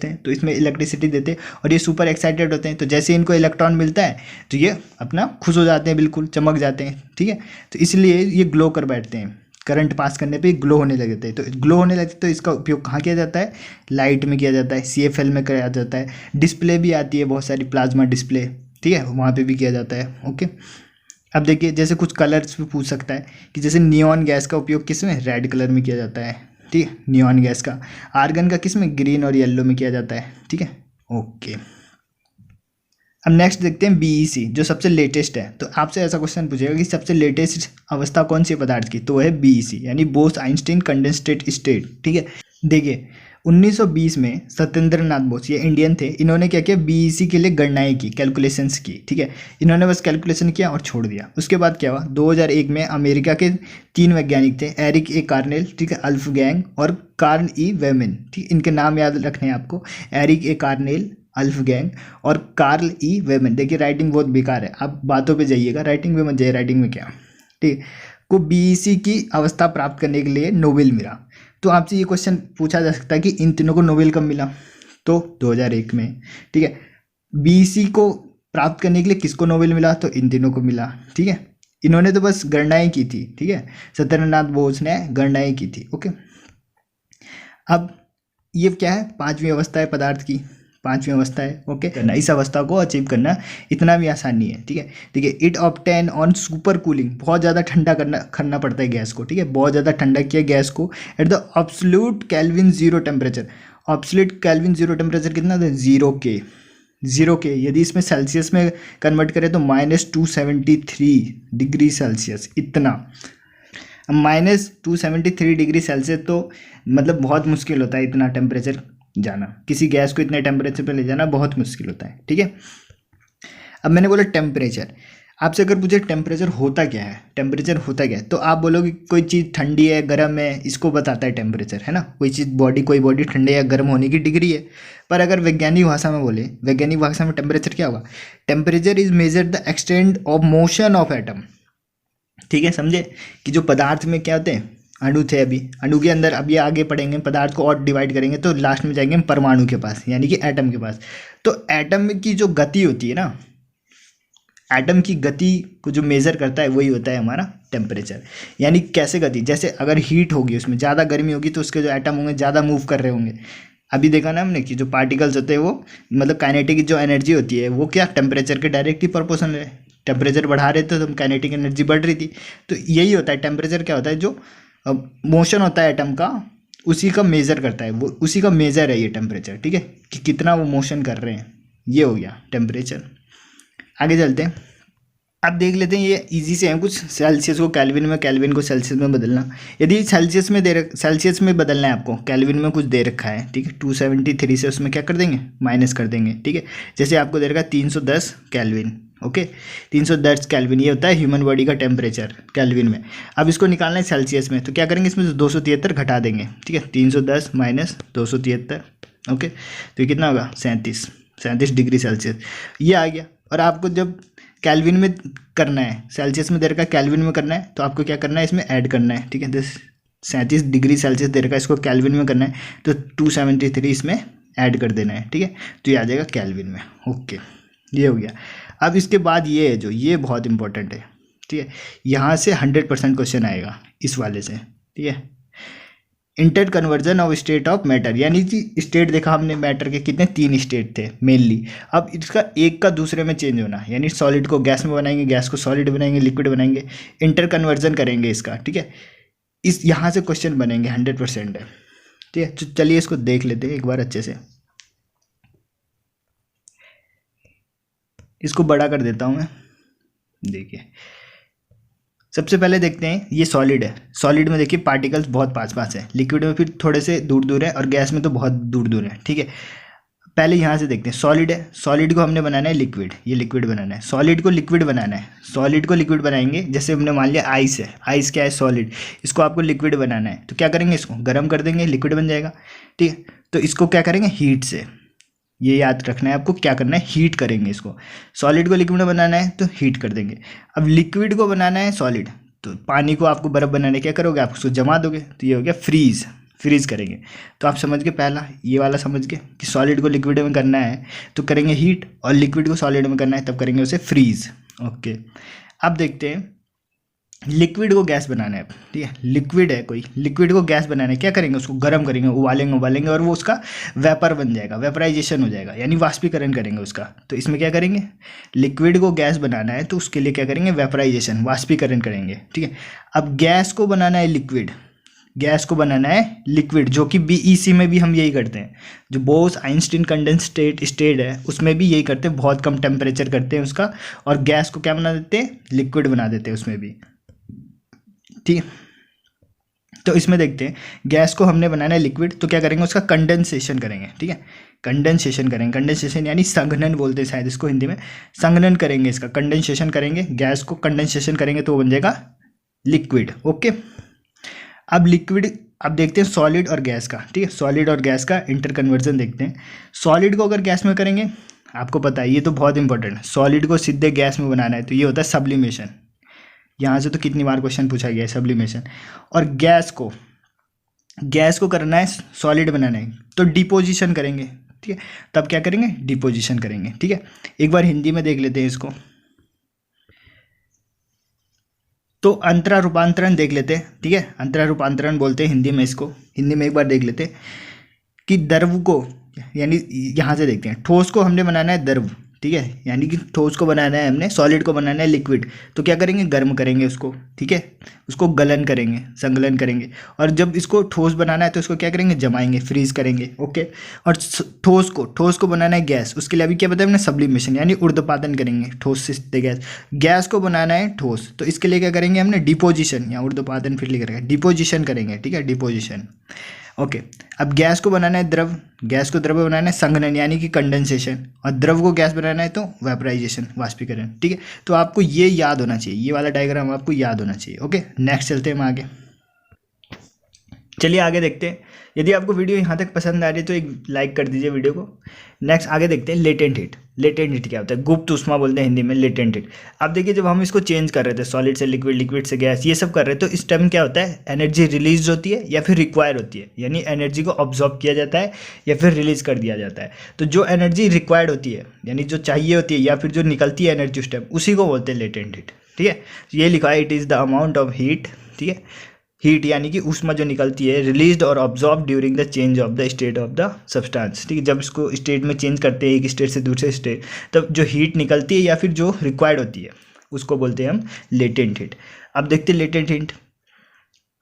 है तो इसमें इलेक्ट्रिसिटी देते हैं और ये सुपर एक्साइटेड होते हैं। तो जैसे इनको इलेक्ट्रॉन मिलता है तो ये अपना खुश हो जाते हैं, बिल्कुल चमक जाते हैं, ठीक है। तो इसलिए ये ग्लो कर बैठते हैं, करंट पास करने पे ग्लो होने लग जाते हैं। तो ग्लो होने लगते तो इसका उपयोग कहाँ किया जाता है, लाइट में किया जाता है, CFL में किया जाता है, डिस्प्ले भी आती है बहुत सारी, प्लाज्मा डिस्प्ले, ठीक है, वहाँ पे भी किया जाता है, ओके। अब देखिए जैसे कुछ कलर्स भी पूछ सकता है कि जैसे नियॉन गैस का उपयोग किस में, रेड कलर में किया जाता है, ठीक है, नियॉन गैस का। आर्गन का किस में, ग्रीन और येलो में किया जाता है, ठीक है, ओके। अब नेक्स्ट देखते हैं बीईसी, जो सबसे लेटेस्ट है। तो आपसे ऐसा क्वेश्चन पूछेगा कि सबसे लेटेस्ट अवस्था कौन सी है पदार्थ की, तो वो है बीईसी, यानी बोस आइंस्टीन कंडेंस्ड स्टेट, ठीक है। देखिए 1920 में सत्येंद्र नाथ बोस, ये इंडियन थे, इन्होंने क्या किया, बीईसी के लिए गणनाएं की, कैलकुलेशंस की, ठीक है। इन्होंने बस कैलकुलेशन किया और छोड़ दिया। उसके बाद क्या हुआ, 2001 में अमेरिका के 3 वैज्ञानिक थे, एरिक ए कार्नेल, ठीक है, अल्फगैंग और कार्ल ई वेमेन, ठीक, इनके नाम याद रखने हैं आपको, एरिक ए कार्नेल, अल्फगैंग और कार्ल ई वेमेन। देखिए राइटिंग बहुत बेकार है, आप बातों पे जाइएगा, राइटिंग में मत जाइए, राइटिंग में क्या, ठीक, को बीईसी की अवस्था प्राप्त करने के लिए नोबेल मिला। तो आपसे ये क्वेश्चन पूछा जा सकता है कि इन तीनों को नोबेल कब मिला, तो 2001 में, ठीक है। बीईसी को प्राप्त करने के लिए किसको नोबेल मिला, तो इन तीनों को मिला, ठीक है। इन्होंने तो बस गणनाएं की थी, ठीक है, सत्येंद्रनाथ बोस ने गणनाएं की थी, ओके। अब ये क्या है, 5वीं अवस्था है पदार्थ की, 5वीं अवस्था है, ओके। करना इस अवस्था को अचीव करना इतना भी आसान नहीं है, ठीक है। देखिए it obtain on super cooling, बहुत ज़्यादा ठंडा करना पड़ता है गैस को, ठीक है, बहुत ज़्यादा ठंडा किया गैस को at the absolute kelvin zero temperature. Absolute kelvin zero temperature कितना था, 0 के, यदि इसमें सेल्सियस में कन्वर्ट करें तो -273 डिग्री सेल्सियस, इतना। -273 डिग्री सेल्सियस तो मतलब बहुत मुश्किल होता है इतना टेम्परेचर जाना, किसी गैस को इतने टेम्परेचर पे ले जाना बहुत मुश्किल होता है, ठीक है। अब मैंने बोला टेम्परेचर, आपसे अगर पूछे टेम्परेचर होता क्या है, टेम्परेचर होता क्या है, तो आप बोलोगे कोई चीज़ ठंडी है, गर्म है, इसको बताता है टेम्परेचर, है ना। कोई चीज़ कोई बॉडी ठंडे या गर्म होने की डिग्री है। पर अगर वैज्ञानिक भाषा में बोले, वैज्ञानिक भाषा में टेम्परेचर क्या होगा, temperature is measure the extent of motion of atom, ठीक है, समझे कि जो पदार्थ में क्या होते हैं, अणु थे, अभी अणु के अंदर, अब ये आगे पढ़ेंगे पदार्थ को और डिवाइड करेंगे तो लास्ट में जाएंगे हम परमाणु के पास, यानी कि एटम के पास। तो एटम की जो गति होती है ना, एटम की गति को जो मेज़र करता है वही होता है हमारा टेम्परेचर। यानी कैसे गति, जैसे अगर हीट होगी, उसमें ज़्यादा गर्मी होगी तो उसके जो एटम होंगे ज़्यादा मूव कर रहे होंगे। अभी देखा ना हमने कि जो पार्टिकल्स होते हैं वो, मतलब काइनेटिक जो एनर्जी होती है वो क्या टेम्परेचर के डायरेक्टली प्रोपोर्शनल है। टेम्परेचर बढ़ा रहे थे तो काइनेटिक एनर्जी बढ़ रही थी। तो यही होता है टेम्परेचर, क्या होता है, जो मोशन होता है एटम का उसी का मेज़र करता है, वो उसी का मेज़र है ये टेम्परेचर, ठीक है, कि कितना वो मोशन कर रहे हैं, ये हो गया टेम्परेचर। आगे चलते हैं, अब देख लेते हैं, ये इजी से है कुछ, सेल्सियस को केल्विन में, केल्विन को सेल्सियस में बदलना। यदि सेल्सियस में बदलना है आपको, केल्विन में कुछ दे रखा है, ठीक है, 273 से उसमें क्या कर देंगे, माइनस कर देंगे, ठीक है। जैसे आपको दे रखा है 310 केल्विन, ओके 310 केल्विन ये होता है ह्यूमन बॉडी का टेम्परेचर केल्विन में। अब इसको निकालना है सेल्सियस में, तो क्या करेंगे इसमें से 273 घटा देंगे, ठीक है 310 माइनस 273, ओके तो ये कितना होगा 37 डिग्री सेल्सियस ये आ गया। और आपको जब केल्विन में करना है, सेल्सियस में दे रखा है केल्विन में करना है, तो आपको क्या करना है इसमें ऐड करना है, ठीक है 37 डिग्री सेल्सियस दे रखा है, इसको केल्विन में करना है तो 273 इसमें ऐड कर देना है, ठीक है तो ये आ जाएगा केल्विन में। ओके ये हो गया। अब इसके बाद ये है जो ये बहुत इंपॉर्टेंट है, ठीक है यहाँ से 100% क्वेश्चन आएगा इस वाले से, ठीक है inter conversion of state of matter, यानी कि स्टेट देखा हमने मैटर के कितने 3 स्टेट थे मेनली। अब इसका एक का दूसरे में चेंज होना, यानी सॉलिड को गैस में बनाएंगे, गैस को सॉलिड बनाएंगे, लिक्विड बनाएंगे, इंटर कन्वर्जन करेंगे इसका, ठीक है इस यहाँ से क्वेश्चन बनेंगे 100% है, ठीक है। तो चलिए इसको देख लेते हैं एक बार अच्छे से, इसको बड़ा कर देता हूँ मैं। देखिए सबसे पहले देखते हैं ये सॉलिड है, सॉलिड में देखिए पार्टिकल्स बहुत पास है, लिक्विड में फिर थोड़े से दूर है और गैस में तो बहुत दूर है, ठीक है। पहले यहाँ से देखते हैं सॉलिड है, सॉलिड को हमने बनाना है लिक्विड, ये लिक्विड बनाना है, सॉलिड को लिक्विड बनाना है, सॉलिड को लिक्विड बनाएंगे। जैसे हमने मान लिया आइस है, आइस क्या है सॉलिड, इसको आपको लिक्विड बनाना है तो क्या करेंगे इसको गर्म कर देंगे, लिक्विड बन जाएगा, ठीक है। तो इसको क्या करेंगे हीट से, ये याद रखना है आपको क्या करना है हीट करेंगे इसको, सॉलिड को लिक्विड बनाना है तो हीट कर देंगे। अब लिक्विड को बनाना है सॉलिड, तो पानी को आपको बर्फ़ बनाने क्या करोगे आप उसको जमा दोगे, तो ये हो गया फ्रीज करेंगे। तो आप समझ गए पहला ये वाला समझ गए कि सॉलिड को लिक्विड में करना है तो करेंगे हीट, और लिक्विड को सॉलिड में करना है तब करेंगे उसे फ्रीज। ओके अब देखते हैं लिक्विड को गैस बनाना है, ठीक है लिक्विड है कोई, लिक्विड को गैस बनाना है क्या करेंगे उसको गर्म करेंगे, उबालेंगे और वो उसका वेपर बन जाएगा, वेपराइजेशन हो जाएगा यानी वाष्पीकरण करेंगे उसका। तो इसमें क्या करेंगे लिक्विड को गैस बनाना है तो उसके लिए क्या करेंगे वेपराइजेशन वाष्पीकरण करेंगे, ठीक है। अब गैस को बनाना है लिक्विड, गैस को बनाना है लिक्विड जो कि बीईसी में भी हम यही करते हैं, जो बोस आइंस्टीन कंडेंस स्टेट है उसमें भी यही करते हैं, बहुत कम टेम्परेचर करते हैं उसका और गैस को क्या बना देते हैं लिक्विड बना देते हैं उसमें भी, ठीक है। तो इसमें देखते हैं गैस को हमने बनाना है लिक्विड तो क्या करेंगे उसका कंडेंसेशन करेंगे, ठीक है कंडेंसेशन करेंगे, कंडेंसेशन यानी संघनन बोलते हैं शायद इसको हिंदी में, संघनन करेंगे इसका कंडेंसेशन करेंगे, गैस को कंडेंसेशन करेंगे तो वो बन जाएगा लिक्विड। ओके अब लिक्विड अब देखते हैं सॉलिड और गैस का, ठीक है सॉलिड और गैस का इंटर कन्वर्जन देखते हैं। सॉलिड को अगर गैस में करेंगे आपको पता है ये तो बहुत इंपॉर्टेंट है, सॉलिड को सीधे गैस में बनाना है तो ये होता है सब्लिमेशन, यहाँ से तो कितनी बार क्वेश्चन पूछा गया है सब्लिमेशन। और गैस को करना है सॉलिड बनाना है तो डिपोजिशन करेंगे, ठीक है तब क्या करेंगे डिपोजिशन करेंगे, ठीक है। एक बार हिंदी में देख लेते हैं इसको, तो अंतरा रूपांतरण देख लेते हैं, ठीक है अंतरा रूपांतरण बोलते हैं हिंदी में इसको, हिंदी में एक बार देख लेते हैं कि द्रव को यानी यहाँ से देखते हैं ठोस को हमने बनाना है द्रव, ठीक है यानी कि ठोस को बनाना है हमने, सॉलिड को बनाना है लिक्विड तो क्या करेंगे गर्म करेंगे उसको, ठीक है उसको गलन करेंगे संगलन करेंगे, और जब इसको ठोस बनाना है तो इसको क्या करेंगे जमाएंगे फ्रीज करेंगे। ओके और ठोस को बनाना है गैस, उसके लिए अभी क्या बताया हमने सब्लिमेशन यानी ऊर्ध्वपातन करेंगे ठोस से सीधे गैस, गैस को बनाना है ठोस तो इसके लिए क्या करेंगे हमने डिपोजिशन या ऊर्ध्वपातन फिर लिख रखा है डिपोजिशन करेंगे, ठीक है डिपोजिशन। ओके अब गैस को बनाना है द्रव, गैस को द्रव बनाना है संघनन यानी कि कंडेंसेशन, और द्रव को गैस बनाना है तो वेपराइजेशन वाष्पीकरण, ठीक है। तो आपको ये याद होना चाहिए, ये वाला डायग्राम आपको याद होना चाहिए। ओके नेक्स्ट चलते हैं हम आगे, चलिए आगे देखते हैं। यदि आपको वीडियो यहाँ तक पसंद आ रही है तो एक लाइक कर दीजिए वीडियो को। नेक्स्ट आगे देखते हैं लेटेंट हीट। लेटेंट हीट क्या होता है, गुप्त ऊष्मा बोलते हैं हिंदी में लेटेंट हीट। अब देखिए जब हम इसको चेंज कर रहे थे सॉलिड से लिक्विड, लिक्विड से गैस, ये सब कर रहे हैं तो इस टाइम क्या होता है एनर्जी रिलीज होती है या फिर रिक्वायर होती है, यानी एनर्जी को ऑब्जॉर्ब किया जाता है या फिर रिलीज कर दिया जाता है। तो जो एनर्जी रिक्वायर्ड होती है यानी जो चाहिए होती है या फिर जो निकलती है एनर्जी उस टाइम, उसी को बोलते हैं लेटेंट हीट, ठीक है। ये लिखा है it is the amount of heat, ठीक है हीट यानी कि ऊष्मा जो निकलती है रिलीज्ड और absorb during the change of the state of the substance, ठीक है जब इसको स्टेट में चेंज करते हैं एक स्टेट से दूसरे स्टेट, तब जो हीट निकलती है या फिर जो रिक्वायर्ड होती है उसको बोलते हैं हम लेटेंट हीट। अब देखते हैं लेटेंट हीट।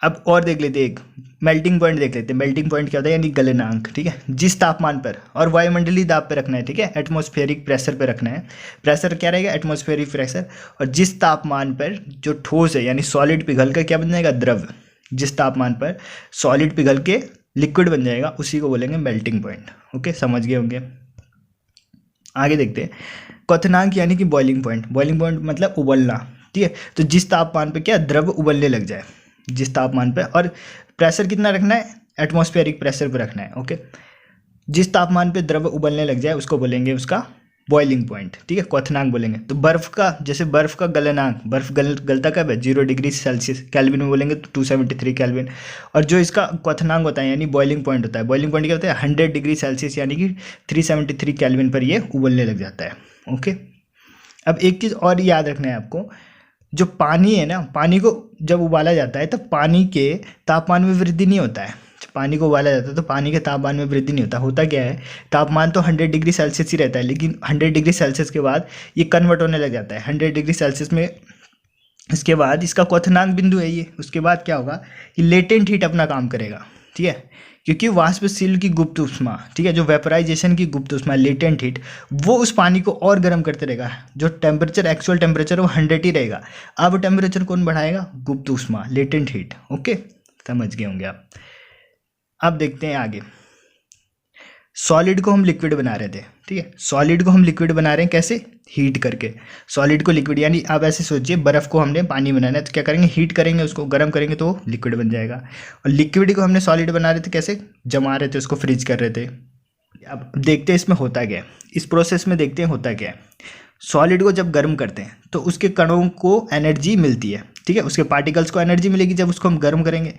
अब और देख लेते हैं एक मेल्टिंग पॉइंट देख लेते हैं। मेल्टिंग पॉइंट क्या होता है यानी गलनांक, ठीक है जिस तापमान पर और वायुमंडलीय दाब पे रखना है, ठीक है एटमॉस्फेरिक प्रेशर पे रखना है। प्रेशर क्या रहेगा एटमॉस्फेरिक प्रेशर, और जिस तापमान पर जो ठोस है यानी सॉलिड पिघल कर क्या बन जाएगा द्रव, जिस तापमान पर सॉलिड पिघल के लिक्विड बन जाएगा उसी को बोलेंगे मेल्टिंग पॉइंट। ओके समझ गए होंगे। आगे देखते हैं क्वथनांक यानी कि बॉइलिंग पॉइंट, बॉइलिंग पॉइंट मतलब उबलना, ठीक है। तो जिस तापमान पे क्या द्रव उबलने लग जाए, जिस तापमान पे, और प्रेशर कितना रखना है, एटमॉस्फेरिक प्रेशर पे रखना है, ओके। जिस तापमान पे द्रव उबलने लग जाए उसको बोलेंगे उसका बॉइलिंग पॉइंट, ठीक है, क्वथनांक बोलेंगे। तो बर्फ का, जैसे बर्फ का गलनांक, बर्फ गलता कब है, 0 डिग्री सेल्सियस, कैल्विन में बोलेंगे तो 273 कैल्विन। और जो इसका क्वथनांक होता है यानी बॉइलिंग पॉइंट होता है, बॉइलिंग पॉइंट क्या होता है, 100 डिग्री सेल्सियस यानी कि 373 कैल्विन पर ये उबलने लग जाता है, ओके। अब एक चीज़ और याद रखना है आपको, जो पानी है ना, पानी को जब उबाला जाता है तब पानी के तापमान में वृद्धि नहीं होता है। पानी को उबाला जाता है तो पानी के तापमान में वृद्धि नहीं होता, होता क्या है, तापमान तो 100 डिग्री सेल्सियस ही रहता है, लेकिन 100 डिग्री सेल्सियस के बाद ये कन्वर्ट होने लग जाता है 100 डिग्री सेल्सियस में। इसके बाद इसका क्वथनांक बिंदु है ये, उसके बाद क्या होगा कि लेटेंट हीट अपना काम करेगा, ठीक है, क्योंकि वाष्पशील की गुप्त उष्मा, ठीक है, जो वेपराइजेशन की गुप्त उष्मा लेटेंट हीट, वो उस पानी को और गर्म करते रहेगा। जो टेम्परेचर, एक्चुअल टेम्परेचर वो 100 ही रहेगा, अब टेम्परेचर कौन बढ़ाएगा, गुप्त उष्मा, लेटेंट हीट, ओके, समझ गए होंगे आप। अब देखते हैं आगे, सॉलिड को हम लिक्विड बना रहे थे, ठीक है, सॉलिड को हम लिक्विड बना रहे हैं कैसे, हीट करके। सॉलिड को लिक्विड, यानी आप ऐसे सोचिए बर्फ़ को हमने पानी बनाना है तो क्या करेंगे, हीट करेंगे, उसको गर्म करेंगे तो लिक्विड बन जाएगा। और लिक्विड को हमने सॉलिड बना रहे थे कैसे, जमा रहे थे, उसको फ्रीज कर रहे थे। अब देखते हैं इसमें होता क्या है, इस प्रोसेस में देखते हैं होता क्या है। सॉलिड को जब गर्म करते हैं तो उसके कणों को एनर्जी मिलती है, ठीक है, उसके पार्टिकल्स को एनर्जी मिलेगी जब उसको हम गर्म करेंगे।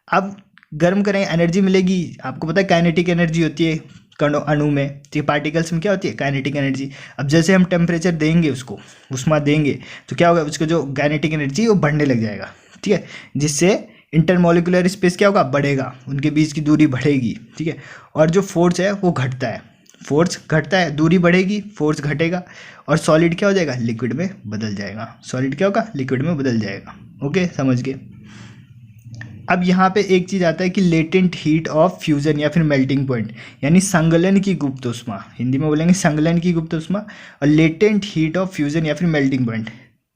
अब गर्म करेंगे, एनर्जी मिलेगी, आपको पता है काइनेटिक एनर्जी होती है कणों, अणु में, तो पार्टिकल्स में क्या होती है, काइनेटिक एनर्जी। अब जैसे हम टेम्परेचर देंगे, उसको उष्मा देंगे, तो क्या होगा, उसका जो काइनेटिक एनर्जी वो बढ़ने लग जाएगा, ठीक है, जिससे इंटरमोलिकुलर स्पेस क्या होगा, बढ़ेगा, उनके बीच की दूरी बढ़ेगी, ठीक है। और जो फोर्स है वो घटता है, फोर्स घटता है, दूरी बढ़ेगी, फोर्स घटेगा, और सॉलिड क्या हो जाएगा, लिक्विड में बदल जाएगा। सॉलिड क्या होगा, लिक्विड में बदल जाएगा, ओके, समझ गए। अब यहाँ पे एक चीज़ आता है कि लेटेंट हीट ऑफ फ्यूजन या फिर मेल्टिंग पॉइंट, यानी संगलन की गुप्त उष्मा, हिंदी में बोलेंगे संगलन की गुप्त उष्मा, और लेटेंट हीट ऑफ फ्यूजन या फिर मेल्टिंग पॉइंट।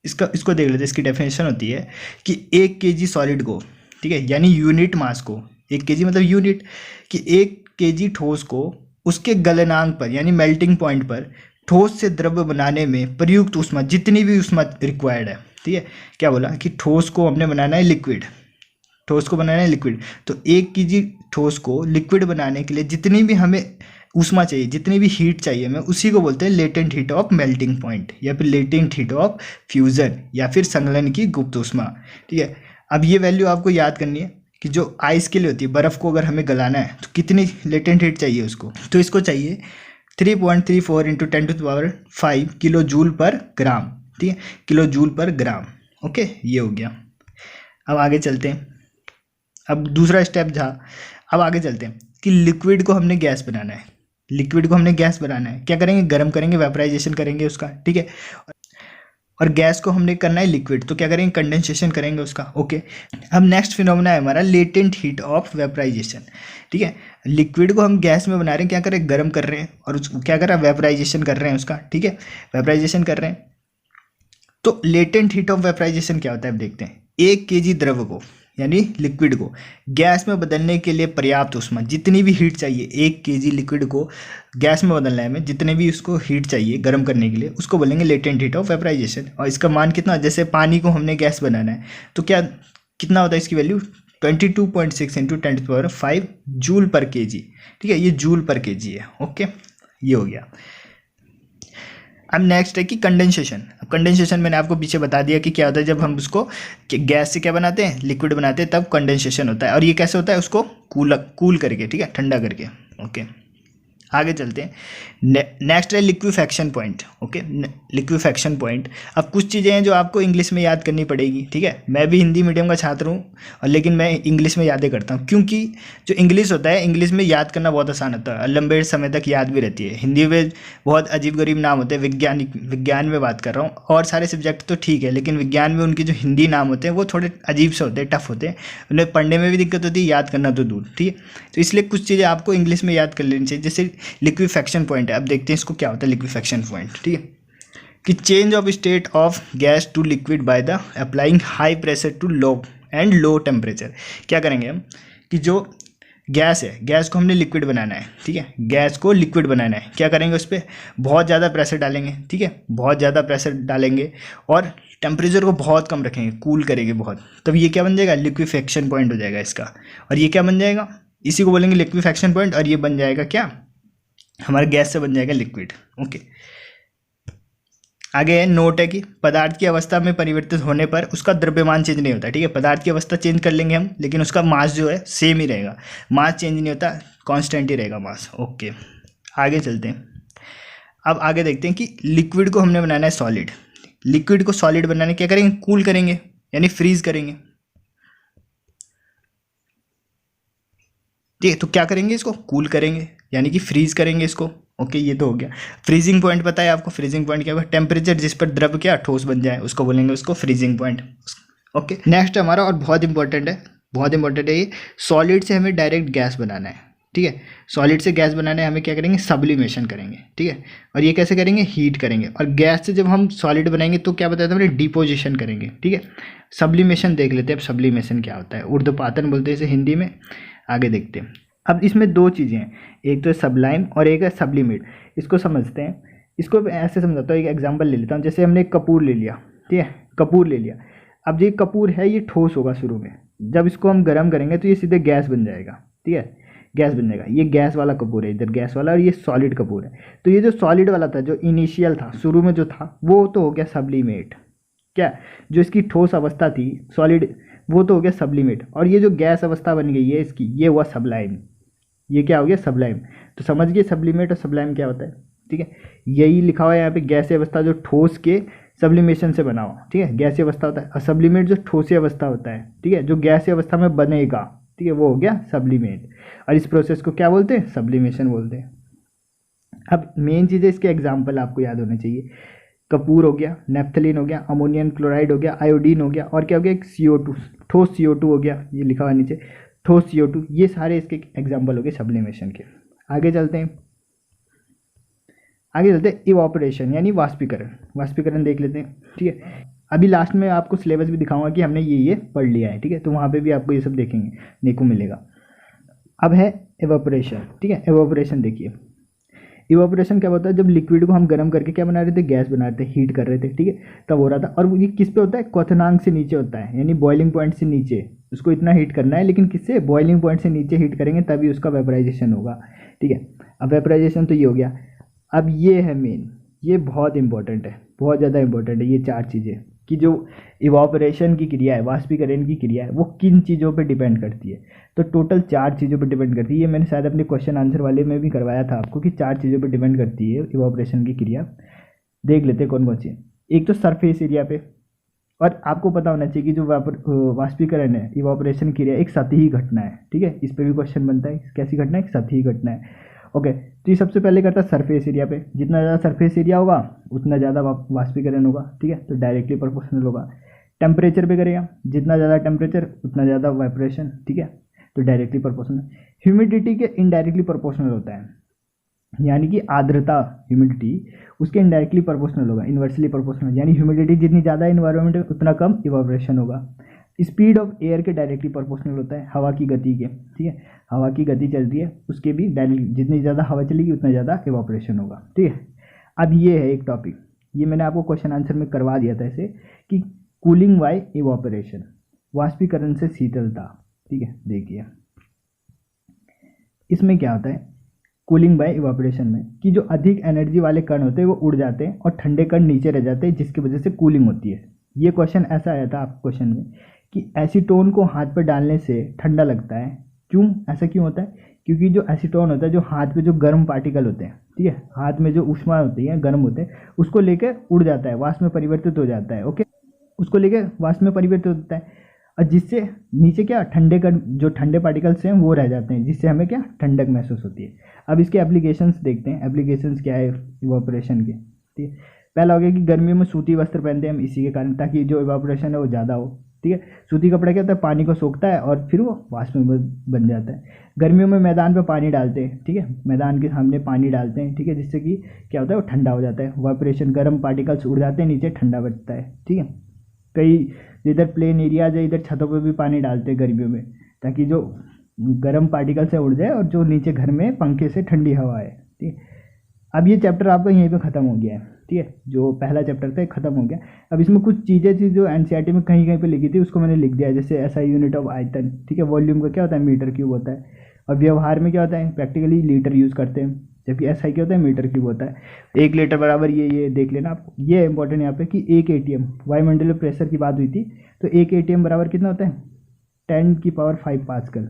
इसको देख लेते हैं। इसकी डेफिनेशन होती है कि 1 kg सॉलिड को, ठीक है, यानी यूनिट मास को, 1 kg मतलब यूनिट, कि 1 kg ठोस को उसके गलनांक पर यानी मेल्टिंग पॉइंट पर ठोस से द्रव्य बनाने में प्रयुक्त उष्मा, जितनी भी उष्मा रिक्वायर्ड है, ठीक है, क्या बोला कि ठोस को हमने बनाना है लिक्विड, ठोस को बनाना है लिक्विड, तो 1 kg ठोस को लिक्विड बनाने के लिए जितनी भी हमें ऊष्मा चाहिए, जितनी भी हीट चाहिए, हमें उसी को बोलते हैं latent heat of melting point या फिर लेटेंट हीट ऑफ फ्यूजन या फिर संगलन की गुप्त ऊष्मा, ठीक है। अब ये वैल्यू आपको याद करनी है कि जो आइस के लिए होती है, बर्फ़ को अगर हमें गलाना है तो कितनी लेटेंट हीट चाहिए उसको, तो इसको चाहिए 3.34 × 10⁵ किलो जूल पर ग्राम, ठीक है, किलो जूल पर ग्राम, ओके, ये हो गया। अब आगे चलते हैं, अब दूसरा स्टेप था, अब आगे चलते हैं कि लिक्विड को हमने गैस बनाना है, लिक्विड को हमने गैस बनाना है, क्या करेंगे, गर्म करेंगे, वेपराइजेशन करेंगे उसका, ठीक है, और गैस को हमने करना है लिक्विड, तो क्या करेंगे, कंडेंसेशन करेंगे उसका, ओके। अब नेक्स्ट फिनोमेना है हमारा लेटेंट हीट ऑफ वेपराइजेशन, ठीक है, लिक्विड को हम गैस में बना रहे हैं, क्या करें, गर्म कर रहे हैं, और उसको क्या कर रहे हैं, वेपराइजेशन कर रहे हैं उसका, ठीक है, वेपराइजेशन कर रहे हैं। तो लेटेंट हीट ऑफ वेपराइजेशन क्या होता है, अब देखते हैं। 1 kg द्रव को यानी लिक्विड को गैस में बदलने के लिए पर्याप्त उष्मा, जितनी भी हीट चाहिए, 1 kg लिक्विड को गैस में बदलना है हमें, जितने भी उसको हीट चाहिए गर्म करने के लिए, उसको बोलेंगे लेटेंट हीट ऑफ वेपराइजेशन। और इसका मान कितना, जैसे पानी को हमने गैस बनाना है तो क्या कितना होता है इसकी वैल्यू, 22.6 × 10⁵ जूल पर kg, ठीक है, ये जूल पर kg है, ओके, ये हो गया। अब नेक्स्ट है कि कंडेंसेशन। अब कंडेंसेशन मैंने आपको पीछे बता दिया कि क्या होता है, जब हम उसको गैस से क्या बनाते हैं, लिक्विड बनाते हैं, तब कंडेंसेशन होता है। और ये कैसे होता है, उसको कूल करके, ठीक है, ठंडा करके, ओके। आगे चलते हैं, नेक्स्ट है liquefaction point, okay, liquefaction point. अब कुछ चीज़ें हैं जो आपको इंग्लिश में याद करनी पड़ेगी, ठीक है, मैं भी हिंदी मीडियम का छात्र हूँ और लेकिन मैं इंग्लिश में यादें करता हूँ, क्योंकि जो इंग्लिश होता है, इंग्लिश में याद करना बहुत आसान होता है, लंबे समय तक याद भी रहती है। हिंदी में बहुत अजीब गरीब नाम होते हैं, विज्ञान में बात कर रहा हूँ, और सारे सब्जेक्ट तो ठीक है, लेकिन विज्ञान में उनके जो हिंदी नाम होते हैं वो थोड़े अजीब से होते हैं, टफ होते हैं, उन्हें पढ़ने में भी दिक्कत होती है, याद करना तो दूर, ठीक है। तो इसलिए कुछ चीज़ें आपको इंग्लिश में याद कर लेनी चाहिए, जैसे लिक्विफैक्शन पॉइंट है। अब देखते हैं इसको क्या होता है लिक्विफैक्शन पॉइंट, ठीक है, कि change of state of gas to liquid by the applying high pressure to low temperature. क्या करेंगे हम कि जो गैस है, गैस को हमने लिक्विड बनाना है, ठीक है, गैस को लिक्विड बनाना है। क्या करेंगे, उस पर बहुत ज़्यादा प्रेशर डालेंगे, ठीक है, बहुत ज़्यादा प्रेशर डालेंगे और टेम्परेचर को बहुत कम रखेंगे, कूल करेंगे बहुत, तब ये क्या बन जाएगा, लिक्विफेक्शन पॉइंट हो जाएगा इसका। और ये क्या बन जाएगा, इसी को बोलेंगे लिक्विफेक्शन पॉइंट, और ये बन जाएगा क्या, हमारे गैस से बन जाएगा लिक्विड। ओके, आगे है नोट है कि पदार्थ की अवस्था में परिवर्तित होने पर उसका द्रव्यमान चेंज नहीं होता, ठीक है, पदार्थ की अवस्था चेंज कर लेंगे हम, लेकिन उसका मास जो है सेम ही रहेगा, मास चेंज नहीं होता, कांस्टेंट ही रहेगा मास। ओके, आगे चलते हैं। अब आगे देखते हैं कि लिक्विड को हमने बनाना है सॉलिड। लिक्विड को सॉलिड बनाने क्या करेंगे, कूल करेंगे, यानी फ्रीज करेंगे, ठीक है। तो क्या करेंगे, इसको कूल करेंगे, यानी कि फ्रीज करेंगे इसको। ओके, ये तो हो गया। फ्रीजिंग पॉइंट पता है आपको, फ्रीजिंग पॉइंट क्या होगा, टेम्परेचर जिस पर द्रव क्या ठोस बन जाए उसको बोलेंगे उसको फ्रीजिंग पॉइंट। ओके, नेक्स्ट हमारा और बहुत इंपॉर्टेंट है, बहुत इंपॉर्टेंट है ये, सॉलिड से हमें डायरेक्ट गैस बनाना है, ठीक है। सॉलिड से गैस बनाने हमें क्या करेंगे, सब्लिमेशन करेंगे, ठीक है। और ये कैसे करेंगे, हीट करेंगे। और गैस से जब हम सॉलिड बनाएंगे तो क्या बताया था हमने, डिपोजिशन करेंगे, ठीक है। सब्लिमेशन देख लेते हैं अब, सब्लिमेशन क्या होता है, ऊर्ध्वपातन बोलते हैं इसे हिंदी में। आगे देखते हैं। अब इसमें दो चीज़ें हैं, एक तो सब्लाइम और एक है सब्लिमेट। इसको समझते हैं, इसको ऐसे समझाता हूँ, एक एग्जांपल ले लेता हूँ। जैसे हमने एक कपूर ले लिया, ठीक है, कपूर ले लिया। अब ये कपूर है, ये ठोस होगा शुरू में, जब इसको हम गर्म करेंगे तो ये सीधे गैस बन जाएगा, ठीक है, गैस बन जाएगा। ये गैस वाला कपूर है, इधर गैस वाला, और ये सॉलिड कपूर है। तो ये जो सॉलिड वाला था, जो इनिशियल था, शुरू में जो था, वो तो हो गया सब्लिमेट। क्या, जो इसकी ठोस अवस्था थी सॉलिड, वो तो हो गया सब्लिमेट। और ये जो गैस अवस्था बन गई है इसकी, ये हुआ सब्लाइम। ये क्या हो गया, सब्लाइम। तो समझ गए सब्लिमेट और सब्लाइम क्या होता है, ठीक है। यही लिखा हुआ है यहाँ पे, गैसीय अवस्था जो ठोस के सब्लिमेशन से बना हुआ, ठीक है, गैसीय अवस्था होता है। और सब्लिमेट जो ठोसीय अवस्था होता है, ठीक है, जो गैसीय अवस्था में बनेगा, ठीक है, वो हो गया सब्लिमेट। और इस प्रोसेस को क्या बोलते हैं, सब्लिमेशन बोलते हैं। अब मेन चीज़ है, इसके एग्जाम्पल आपको याद होने चाहिए। कपूर हो गया, नेफ्थलीन हो गया, अमोनियम क्लोराइड हो गया, आयोडीन हो गया, और क्या हो गया, एक CO2, ठोस CO2 हो गया, ये लिखा हुआ नीचे, ठोस CO2। ये सारे इसके एग्जाम्पल हो गए सब्लिमेशन के। आगे चलते हैं, आगे चलते हैं इवापोरेशन यानी वाष्पीकरण। वाष्पीकरण देख लेते हैं, ठीक है। अभी लास्ट में आपको सिलेबस भी दिखाऊंगा कि हमने ये पढ़ लिया है, ठीक है, तो वहाँ पे भी आपको ये सब देखने को मिलेगा। अब है इवापोरेशन, ठीक है। इवापोरेशन देखिए, इवापोरेशन क्या होता है, जब लिक्विड को हम गर्म करके क्या बना रहे थे, गैस बना रहे थे, हीट कर रहे थे, ठीक है, तब हो रहा था। और ये किस पे होता है, क्वथनांक से नीचे होता है, यानी बॉइलिंग पॉइंट से नीचे उसको इतना हीट करना है, लेकिन किससे, बॉइलिंग पॉइंट से नीचे हीट करेंगे तभी उसका वेपराइजेशन होगा, ठीक है। अब वेपराइजेशन तो ये हो गया। अब ये है मेन, ये बहुत इंपॉर्टेंट है, बहुत ज़्यादा इंपॉर्टेंट है ये चार चीज़ें, कि जो इवापोरेशन की क्रिया है, वाष्पीकरण की क्रिया है, वो किन चीज़ों पे डिपेंड करती है। तो टोटल 4 चीज़ों पे डिपेंड करती है। ये मैंने शायद अपने क्वेश्चन आंसर वाले में भी करवाया था आपको, कि 4 चीज़ों पे डिपेंड करती है इवापोरेशन की क्रिया। देख लेते हैं कौन कौन सी। एक तो सरफेस एरिया पे, और आपको पता होना चाहिए कि जो वाष्पीकरण है, इवापोरेशन क्रिया एक सतही घटना है, ठीक है, इस पर भी क्वेश्चन बनता है, कैसी घटना है, एक सतही घटना है। ओके, तो ये सबसे पहले करता है सरफेस एरिया पे, जितना ज़्यादा सरफेस एरिया होगा उतना ज़्यादा वाष्पीकरण होगा, ठीक है, तो डायरेक्टली प्रोपोर्शनल होगा। टेम्परेचर पे करेगा, जितना ज़्यादा टेम्परेचर उतना ज़्यादा वाइब्रेशन, ठीक है, तो डायरेक्टली प्रोपोर्शनल। ह्यूमिडिटी के इनडायरेक्टली प्रोपोर्शनल होता है, यानी कि आर्द्रता, ह्यूमिडिटी उसके इनडायरेक्टली प्रोपोर्शनल होगा, इन्वर्सली प्रोपोर्शनल, यानी ह्यूमिडिटी जितनी ज़्यादा इन्वायरमेंट में उतना कम इवापोरेशन होगा। स्पीड ऑफ एयर के डायरेक्टली प्रोपोर्शनल होता है, हवा की गति के, ठीक है, हवा की गति चल रही है उसके भी डायरेक्ट, जितनी ज़्यादा हवा चलेगी उतना ज़्यादा इवापोरेशन होगा, ठीक है। अब ये है एक टॉपिक, ये मैंने आपको क्वेश्चन आंसर में करवा दिया था ऐसे, कि कूलिंग बाय इवापोरेशन, वाष्पीकरण से शीतलता, ठीक है। देखिए इसमें क्या होता है, कूलिंग बाय इवापोरेशन में, कि जो अधिक एनर्जी वाले कण होते हैं वो उड़ जाते हैं और ठंडे कण नीचे रह जाते हैं, जिसकी वजह से कूलिंग होती है। ये क्वेश्चन ऐसा आया था आपको क्वेश्चन में, कि एसीटोन को हाथ पर डालने से ठंडा लगता है, क्यों, ऐसा क्यों होता है, क्योंकि जो एसीटोन होता है, जो हाथ पे जो गर्म पार्टिकल होते हैं, ठीक है, हाथ में जो ऊष्मा होती है, गर्म होते हैं, उसको लेकर उड़ जाता है, वाष्प में परिवर्तित हो जाता है। ओके, उसको लेकर वाष्प में परिवर्तित होता है, और जिससे नीचे क्या ठंडे कण, जो ठंडे पार्टिकल्स हैं वो रह जाते हैं, जिससे हमें क्या ठंडक महसूस होती है। अब इसके एप्लीकेशंस देखते हैं, एप्लीकेशंस क्या है इवापोरेशन के, ठीक है। पहला हो गया कि गर्मियों में सूती वस्त्र पहनते हैं हम इसी के कारण, ताकि जो इवापोरेशन है वो ज़्यादा हो, ठीक है। सूती कपड़ा क्या होता है, पानी को सोखता है और फिर वो वाष्प में बन जाता है। गर्मियों में मैदान पे पानी डालते हैं, ठीक है, मैदान के सामने पानी डालते हैं, ठीक है, जिससे कि क्या होता है, वो ठंडा हो जाता है, इवापोरेशन, गर्म पार्टिकल्स उड़ जाते हैं नीचे, ठंडा बचता है, ठीक है। कई इधर प्लेन एरियाज है, इधर छतों पे भी पानी डालते हैं गर्मियों में, ताकि जो गर्म पार्टिकल से उड़ जाए और जो नीचे घर में पंखे से ठंडी हवा है। ठीक है, अब ये चैप्टर आपका यहीं पे ख़त्म हो गया है। ठीक है, जो पहला चैप्टर था ख़त्म हो गया। अब इसमें कुछ चीज़ें थी जो एनसीईआरटी में कहीं कहीं पे लिखी थी, उसको मैंने लिख दिया, जैसे एसआई यूनिट ऑफ आयतन। ठीक है, वॉल्यूम का क्या होता है, मीटर क्यूब होता है, और व्यवहार में क्या होता है, प्रैक्टिकली लीटर यूज़ करते हैं, जबकि एसआई क्या होता है, मीटर क्यूब होता है। 1 लीटर बराबर ये देख लेना आप। ये इंपॉर्टेंट यहाँ पे कि 1 एटीएम, वायुमंडलीय प्रेशर की बात हुई थी, तो 1 एटीएम बराबर कितना होता है, 10⁵ पास्कल।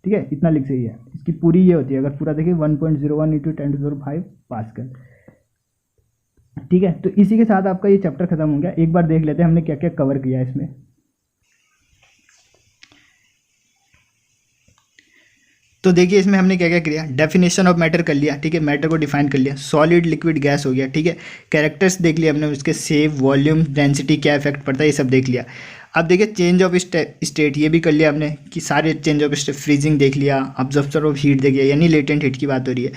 ठीक है, इतना लिख सही है। इसकी पूरी ये होती है, अगर पूरा देखिए 1.01 × 10⁵ पास्कल। ठीक है, तो इसी के साथ आपका ये चैप्टर खत्म हो गया। एक बार देख लेते हैं हमने क्या क्या कवर किया इसमें। तो देखिए इसमें हमने क्या क्या किया, डेफिनेशन ऑफ मैटर कर लिया। ठीक है, मैटर को डिफाइन कर लिया, सॉलिड लिक्विड गैस हो गया। ठीक है, कैरेक्टर्स देख लिया हमने, उसके शेप, वॉल्यूम, डेंसिटी, क्या इफेक्ट पड़ता है, ये सब देख लिया। अब देखिए चेंज ऑफ स्टेट, ये भी कर लिया हमने कि सारे चेंज ऑफ स्टेट, फ्रीजिंग देख लिया, अब्जॉर्प्शन ऑफ हीट देख लिया, यानी लेटेंट हीट की बात हो रही है,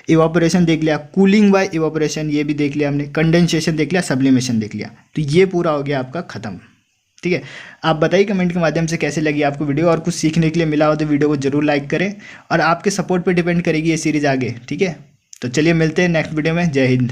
इवापोरेशन देख लिया, कूलिंग बाय इवापोरेशन ये भी देख लिया हमने, कंडेंसेशन देख लिया, सब्लिमेशन देख लिया। तो ये पूरा हो गया आपका खत्म। ठीक है, आप बताइए कमेंट के माध्यम से कैसे लगी आपको वीडियो, और कुछ सीखने के लिए मिला हो तो वीडियो को जरूर लाइक करें, और आपके सपोर्ट पे डिपेंड करेगी ये सीरीज़ आगे। ठीक है, तो चलिए मिलते हैं नेक्स्ट वीडियो में। जय हिंद।